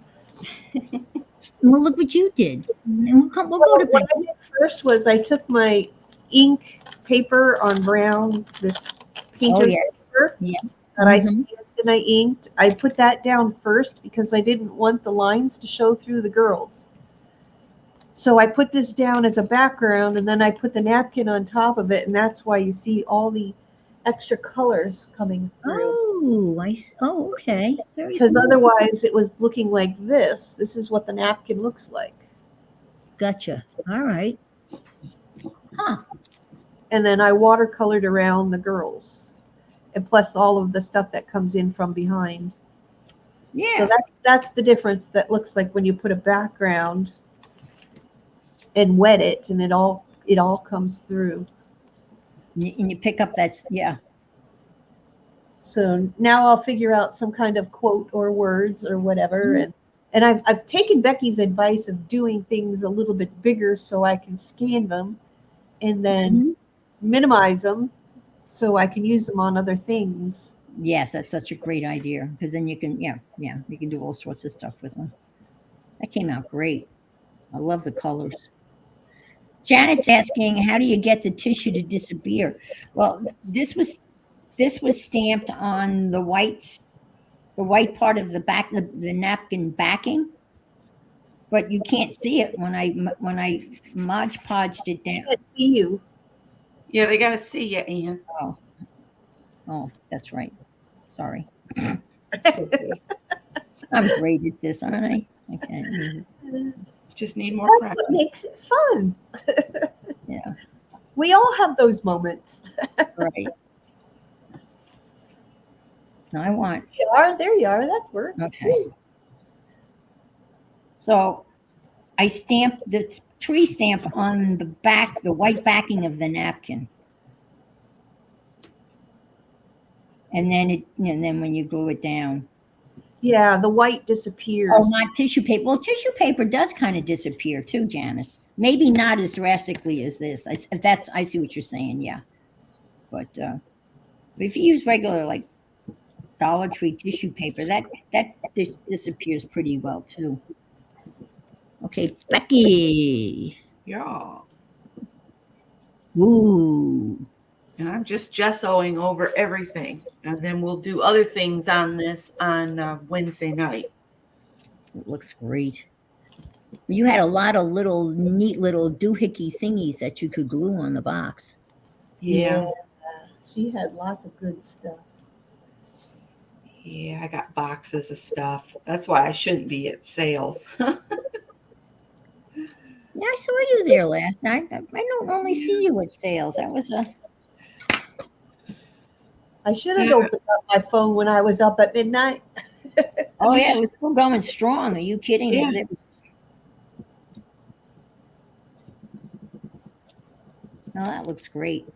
Well, look what you did. And we'll go to What Becky. I did first was I took my ink paper on brown, this painter's paper Yeah. that I stamped and I inked. I put that down first because I didn't want the lines to show through the girls. So I put this down as a background, and then I put the napkin on top of it, and that's why you see all the extra colors coming through. Oh, okay. Very Because cool. otherwise it was looking like this. This is what the napkin looks like. Gotcha. All right. Huh. And then I watercolored around the girls, and plus all of the stuff that comes in from behind. Yeah. So that's the difference. That looks like when you put a background and wet it, and it all comes through. And you pick up yeah. So now I'll figure out some kind of quote or words or whatever, and I've taken Becky's advice of doing things a little bit bigger so I can scan them, and then minimize them so I can use them on other things. Yes, that's such a great idea because then you can, you can do all sorts of stuff with them. That came out great. I love the colors. Janet's asking, how do you get the tissue to disappear? Well, this was stamped on the white part of the back, the napkin backing, but you can't see it when I Mod Podged it down. I can't see you. Yeah, they got to see you, Ann. Oh, that's right. Sorry. Okay. I'm great at this, aren't I? Okay. Just need more That's practice. what makes it fun. Yeah. We all have those moments. Right. No, There you are. That works. Okay. So I stamped the tree stamp on the back, the white backing of the napkin. And then when you glue it down. Yeah, the white disappears. Oh, not tissue paper. Well, tissue paper does kind of disappear too, Janice. Maybe not as drastically as this. I see what you're saying. Yeah, but if you use regular like Dollar Tree tissue paper, that disappears pretty well too. Okay, Becky. Yeah. Ooh, And I'm just gessoing over everything. And then we'll do other things on this on Wednesday night. it looks great. You had a lot of little neat little doohickey thingies that you could glue on the box. Yeah. She had lots of good stuff. Yeah, I got boxes of stuff. That's why I shouldn't be at sales. Yeah, I saw you there last night. I don't normally see you at sales. That was a I should have opened up my phone when I was up at midnight. oh yeah, it was still going strong. Are you kidding? Yeah. Oh, that looks great.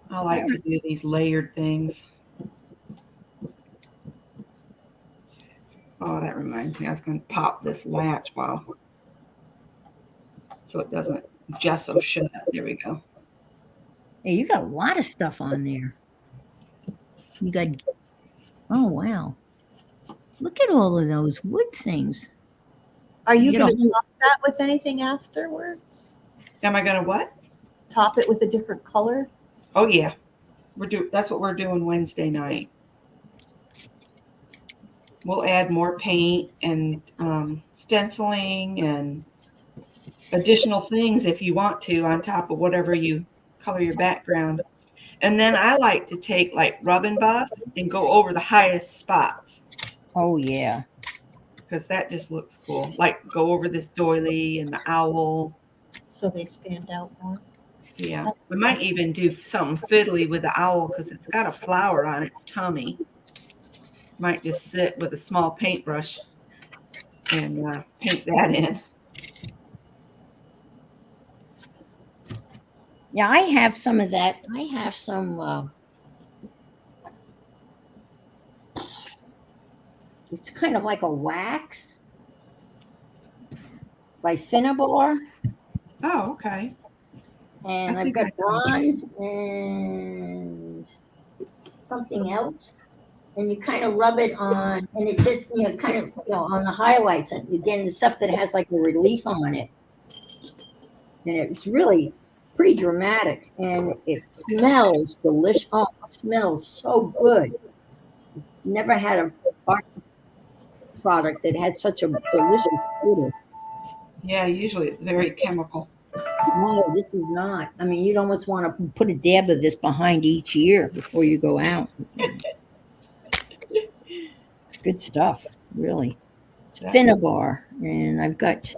I like to do these layered things. Oh, that reminds me. I was going to pop this latch while so it doesn't gesso shut. There we go. Hey, you got a lot of stuff on there. You got, oh wow. Look at all of those wood things. Are you You going know- to top that with anything afterwards? Am I going to what? Top it with a different color? Oh yeah. That's what we're doing Wednesday night. We'll add more paint and stenciling and additional things if you want to on top of whatever you color your background. And then I like to take like rub and buff and go over the highest spots Oh yeah. because that just looks cool. Like go over this doily and the owl. So they stand out more. Yeah. We might even do something fiddly with the owl because it's got a flower on its tummy. Might just sit with a small paintbrush and paint that in. Yeah, I have some of that. I have some. It's kind of like a wax by Finnabar, Oh, okay. and I I've think got I- bronze and something else. And you kind of rub it on, and it just kind of on the highlights, and again the stuff that has like a relief on it, and it's really pretty dramatic, and it smells delicious. Oh, it smells so good. Never had a art product that had such a delicious odor. Yeah, usually it's very chemical. No, this is not. I mean, you'd almost want to put a dab of this behind each ear before you go out. It's good stuff, really. It's Finnabar, and I've got.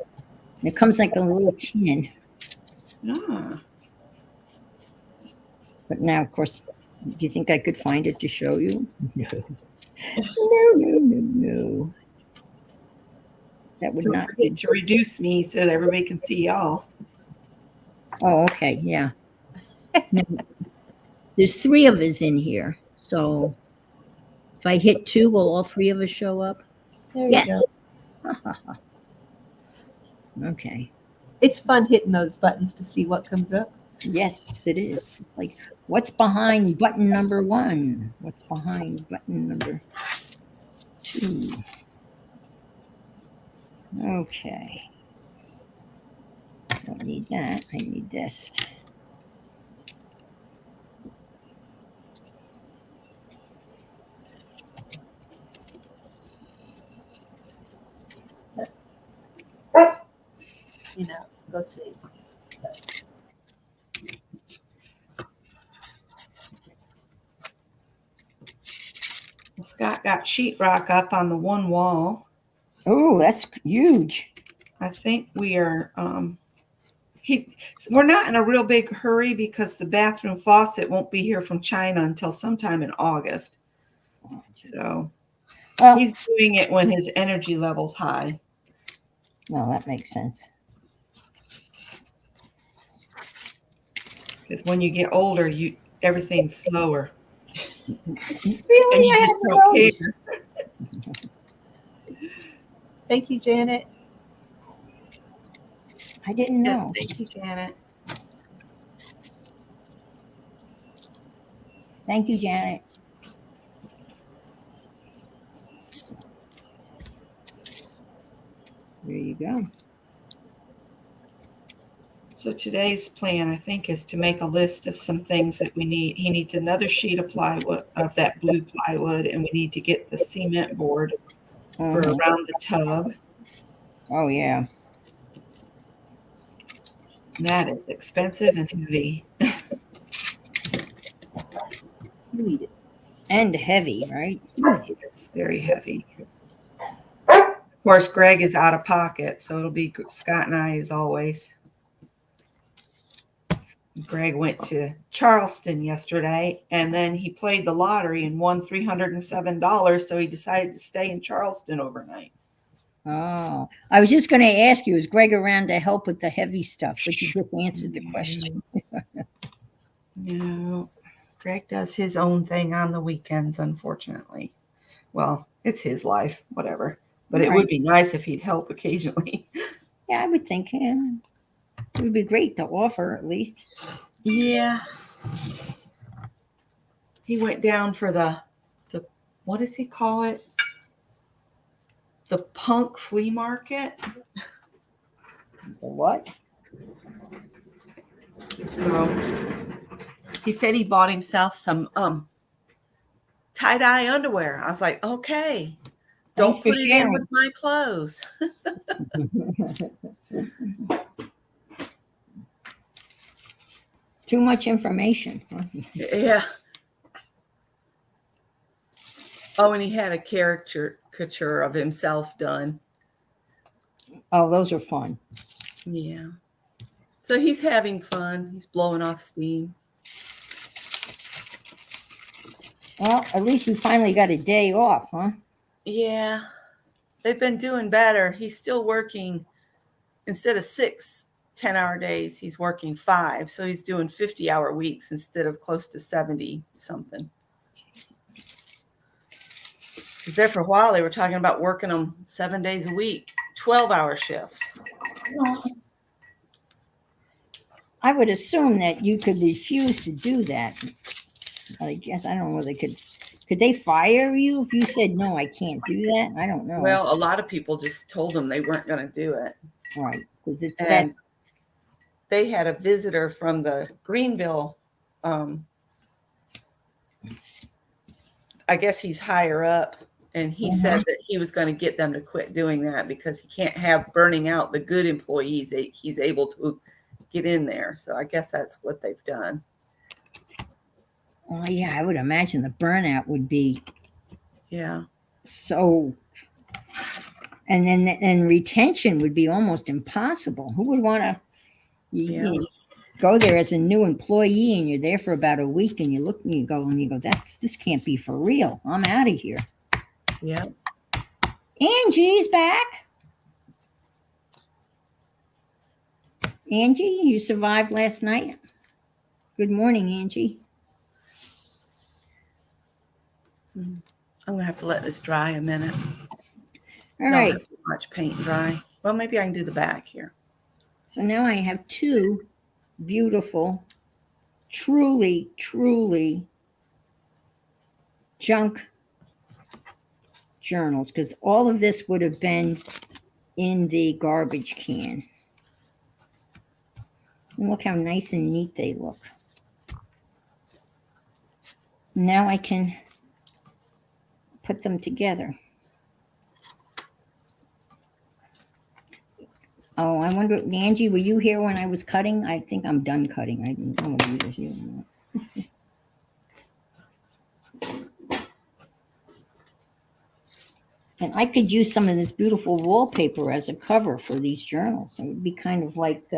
It comes like a little tin, Ah, but now, of course, do you think I could find it to show you? No, no. That would don't not forget to reduce me so that everybody can see y'all. Oh, okay, yeah. Now, there's 3 of us in here, so if I hit 2, will all 3 of us show up? There Yes. you go. Okay. It's fun hitting those buttons to see what comes up. Yes, it is. It's like, what's behind button number 1? What's behind button number 2? Okay. Don't need that. I need this. Go see. Scott got sheetrock up on the one wall. Oh, that's huge. I think we are. We're not in a real big hurry because the bathroom faucet won't be here from China until sometime in August. So Well, he's doing it when his energy level's high. well, that makes sense. Because when you get older, everything's slower. Really? And you I just haven't don't noticed. care. Thank you, Janet. I didn't Yes, know. thank you, Janet. Thank you, Janet. There you go. So today's plan, I think, is to make a list of some things that we need. He needs another sheet of plywood, of that blue plywood, and we need to get the cement board for Mhm. around the tub. Oh yeah. That is expensive and heavy. And heavy, right? It's very heavy. Of course, Greg is out of pocket, so it'll be Scott and I as always. Greg went to Charleston yesterday, and then he played the lottery and won $307, so he decided to stay in Charleston overnight. Oh, I was just going to ask you, is Greg around to help with the heavy stuff? But you just answered the question. No, Greg does his own thing on the weekends, unfortunately. Well, it's his life, whatever. But it would be nice if he'd help occasionally. Yeah, I would think it would be great to offer at least. Yeah. He went down for the what does he call it? The punk flea market. The what? So he said he bought himself some tie-dye underwear. I was like, okay, don't put it in with my clothes. Too much information. Yeah. Oh, and he had a caricature of himself done. Oh, those are fun. Yeah. So he's having fun. He's blowing off steam. Well, at least he finally got a day off, huh? Yeah. They've been doing better. He's still working. Instead of 6 10-hour days, he's working 5. So he's doing 50-hour weeks instead of close to 70 something. Because there for a while, they were talking about working them 7 days a week, 12-hour shifts. I would assume that you could refuse to do that. I guess I don't know. Could they fire you if you said no? I can't do that. I don't know. Well, a lot of people just told them they weren't going to do it. Right, because they had a visitor from the Greenville. I guess he's higher up, and he said that he was going to get them to quit doing that because he can't have burning out the good employees. He's able to get in there. So I guess that's what they've done. Oh yeah, I would imagine the burnout would be so, and retention would be almost impossible. Who would want to you go there as a new employee and you're there for about a week and you look and you go this can't be for real. I'm out of here. Yeah. Angie's back. Angie, you survived last night. Good morning, Angie. I'm going to have to let this dry a minute. All right. Don't have too much paint dry. Well, maybe I can do the back here. So now I have 2 beautiful, truly, truly junk journals, because all of this would have been in the garbage can. And look how nice and neat they look. Now I can put them together. Oh, I wonder, Angie, were you here when I was cutting? I think I'm done cutting. I don't know if you were here or not. And I could use some of this beautiful wallpaper as a cover for these journals. It would be kind of like,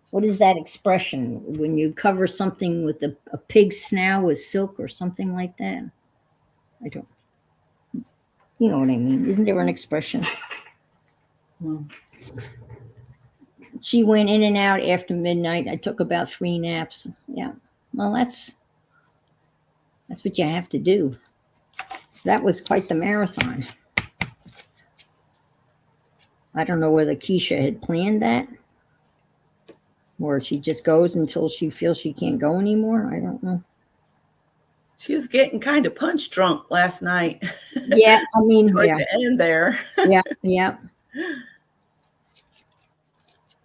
what is that expression? When you cover something with a pig's snout with silk or something like that? I don't, you know what I mean? Isn't there an expression? She went in and out after midnight. I took about 3 naps. Yeah. Well, that's what you have to do. That was quite the marathon. I don't know whether Keisha had planned that or she just goes until she feels she can't go anymore. I don't know. She was getting kind of punch drunk last night. Yeah, I mean, Toward yeah, the end there. yeah.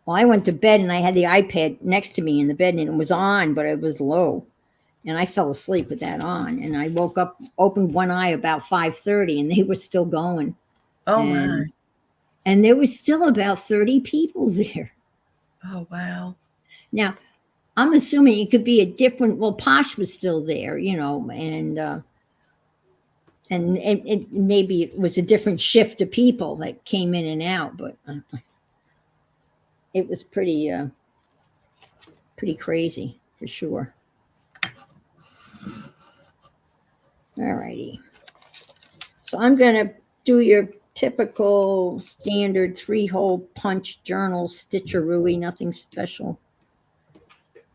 Well, I went to bed and I had the iPad next to me in the bed and it was on, but it was low. And I fell asleep with that on. And I woke up, opened one eye about 5:30 and they were still going. Oh and, my. and there was still about 30 people there. Oh wow. Now, I'm assuming it could be a different, well, Posh was still there, and it maybe it was a different shift of people that came in and out, but it was pretty crazy for sure. All righty. So I'm going to do your typical standard 3-hole punch journal stitcheroo, nothing special.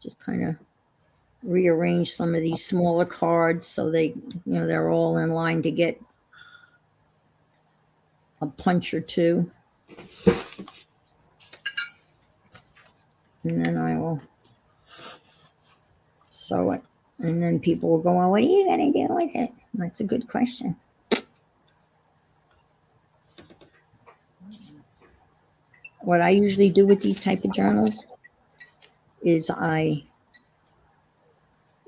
Just kind of rearrange some of these smaller cards so they're all in line to get a punch or two. And then I will sew it. And then people will go, well, what are you going to do with it? That's a good question. What I usually do with these type of journals is I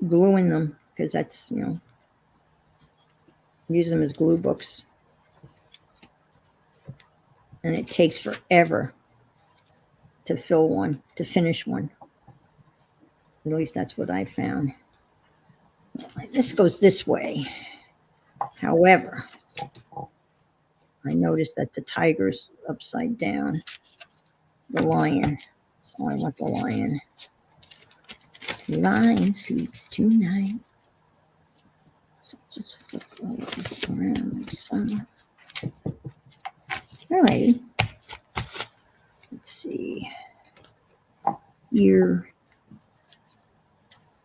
glue in them because that's, use them as glue books. And it takes forever to fill one, to finish one. At least that's what I found. This goes this way. However, I noticed that the tiger's upside down. The lion. So I want the lion. Lion sleeps tonight. So just flip all this around like so. All right. Let's see. Here.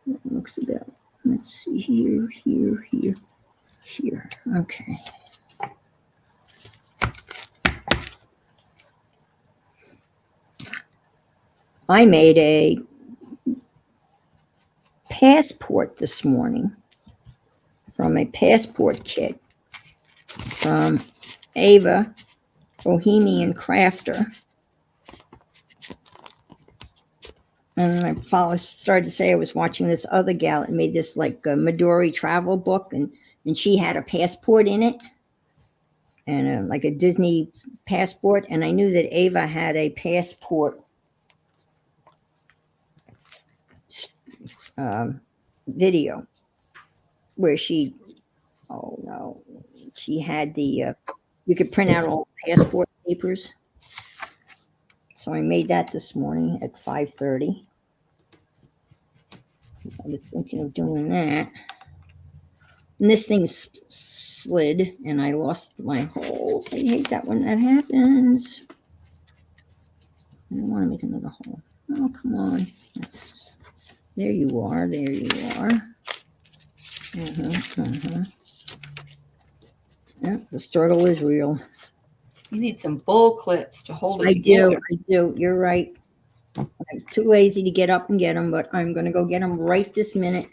That looks about. Let's see here. Okay. I made a passport this morning from a passport kit from Ava, Bohemian Crafter. And I started to say I was watching this other gal that made this like a Midori travel book, and she had a passport in it, and like a Disney passport. And I knew that Ava had a passport video where she had the you could print out all passport papers. So I made that this morning at 5:30. I was thinking of doing that. And this thing slid and I lost my holes. I hate that when that happens. I don't want to make another hole. Oh, come on. There you are. Yeah, the struggle is real. You need some bull clips to hold it I together. do. You're right. I was too lazy to get up and get them, but I'm going to go get them right this minute.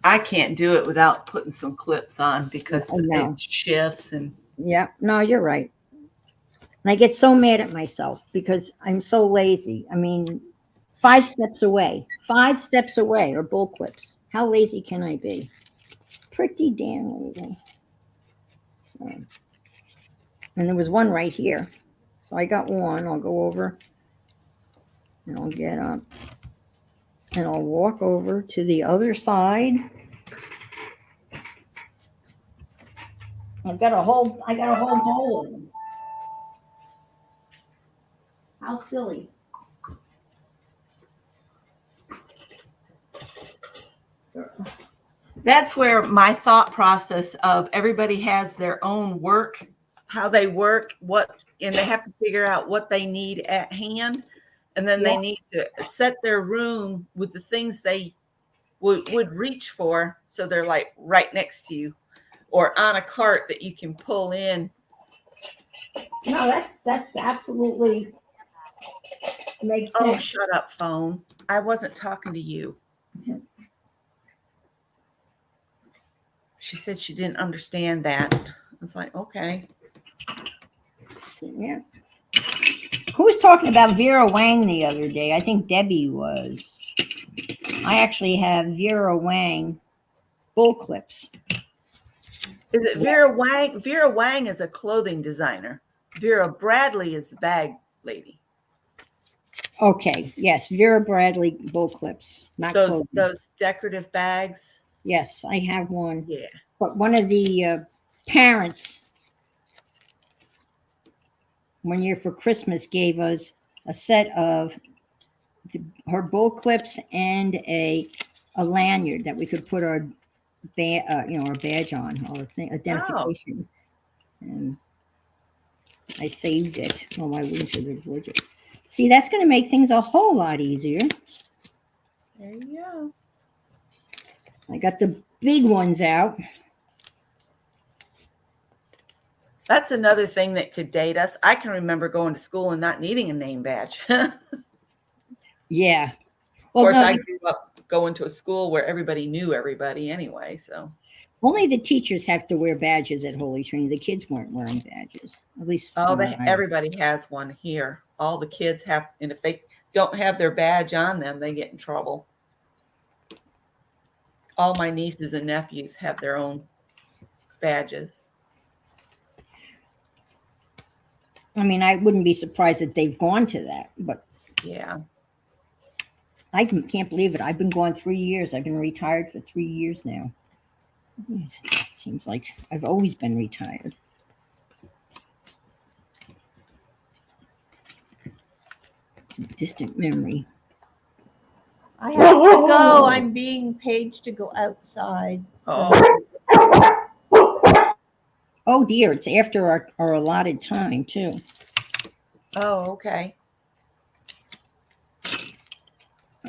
I can't do it without putting some clips on because it shifts and. Yeah, no, you're right. And I get so mad at myself because I'm so lazy. I mean, 5 steps away are bull clips. How lazy can I be? Pretty damn lazy. And there was one right here. So I got one. I'll go over and I'll get up and I'll walk over to the other side. I got a whole bowl of them. How silly. That's where my thought process of everybody has their own work, how they work, and they have to figure out what they need at hand. And then they need to set their room with the things they would reach for. So they're like right next to you or on a cart that you can pull in No, that's absolutely makes Oh, sense. shut up, phone. I wasn't talking to you. She said she didn't understand that. It's like, okay. Yeah. Who was talking about Vera Wang the other day? I think Debbie was. I actually have Vera Wang bull clips. Is it Vera Wang? Vera Wang is a clothing designer. Vera Bradley is the bag lady. Okay, yes, Vera Bradley bull clips, not clothing. Those decorative bags. Yes, I have one. Yeah. But one of the parents, one year for Christmas, gave us a set of her bull clips and a lanyard that we could put our our badge on, our identification. And I saved it. Oh, why wouldn't you? Would you? See, that's going to make things a whole lot easier. There you go. I got the big ones out. That's another thing that could date us. I can remember going to school and not needing a name badge. Yeah. Well, of course, I grew up going to a school where everybody knew everybody anyway. So only the teachers have to wear badges at Holy Trinity. The kids weren't wearing badges. At least everybody has one here. All the kids have, and if they don't have their badge on them, they get in trouble. All my nieces and nephews have their own badges. I mean, I wouldn't be surprised that they've gone to that, but yeah. I can't believe it. I've been going 3 years. I've been retired for 3 years now. It seems like I've always been retired. It's a distant memory. I have to go. I'm being paged to go outside. So. Oh dear, it's after our allotted time too. Oh, okay.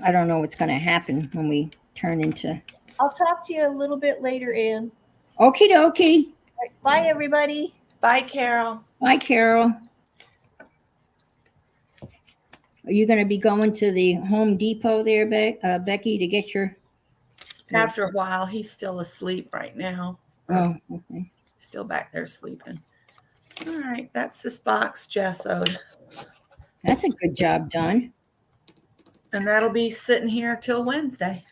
I don't know what's going to happen when we turn into. I'll talk to you a little bit later, Ann. Okie dokie. Right, bye, everybody. Bye, Carol. Bye, Carol. Are you going to be going to the Home Depot there, Becky, to get your? After a while, he's still asleep right now. Oh, okay. Still back there sleeping. All right, that's this box gessoed. That's a good job done. And that'll be sitting here till Wednesday.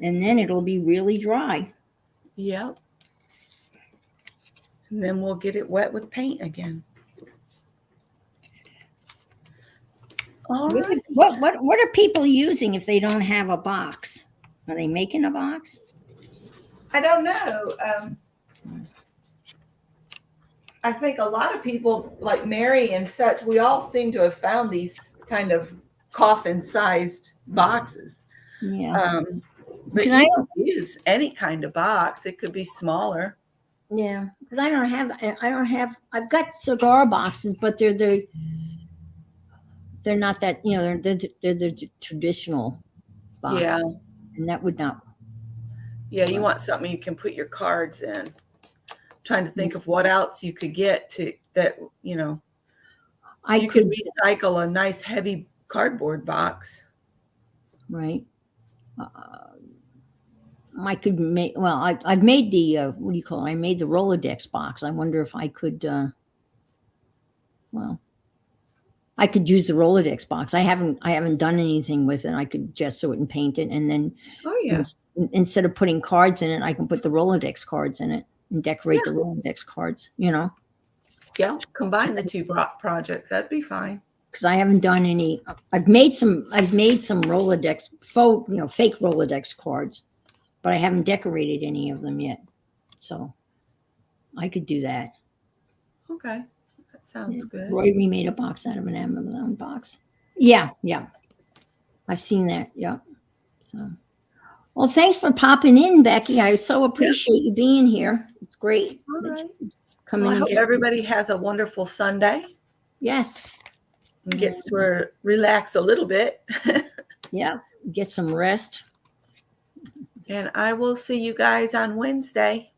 And then it'll be really dry. Yep. And then we'll get it wet with paint again. All right. What are people using if they don't have a box? Are they making a box? I don't know. I think a lot of people like Mary and such, we all seem to have found these kind of coffin-sized boxes. Yeah. But you can use any kind of box. It could be smaller. Yeah, because I've got cigar boxes, but they're not that, they're the traditional box. Yeah. And that would not. Yeah, you want something you can put your cards in. Trying to think of what else you could get to that, you could recycle a nice heavy cardboard box. Right. I could make, I've made the, what do you call it? I made the Rolodex box. I wonder if I could, I could use the Rolodex box. I haven't done anything with it. I could gesso it and paint it. And then instead of putting cards in it, I can put the Rolodex cards in it and decorate the Rolodex cards, Yeah, combine the two projects. That'd be fine. Because I haven't done any. I've made some Rolodex fake Rolodex cards, but I haven't decorated any of them yet. So I could do that. Okay, that sounds good. Roy remade a box out of an Amazon box. Yeah, I've seen that. Yeah. So, well, thanks for popping in, Becky. I so appreciate you being here. It's great. All right. Come in. I hope everybody has a wonderful Sunday. Yes. And gets to relax a little bit. Yeah, get some rest. And I will see you guys on Wednesday.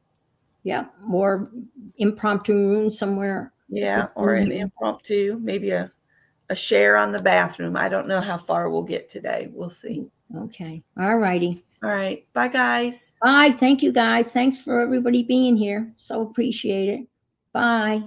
Yeah, more impromptu room somewhere. Yeah, It's or an in- impromptu, maybe a share on the bathroom. I don't know how far we'll get today. We'll see. Okay. All righty. All right. Bye, guys. Bye. Thank you guys. Thanks for everybody being here. So appreciate it. Bye.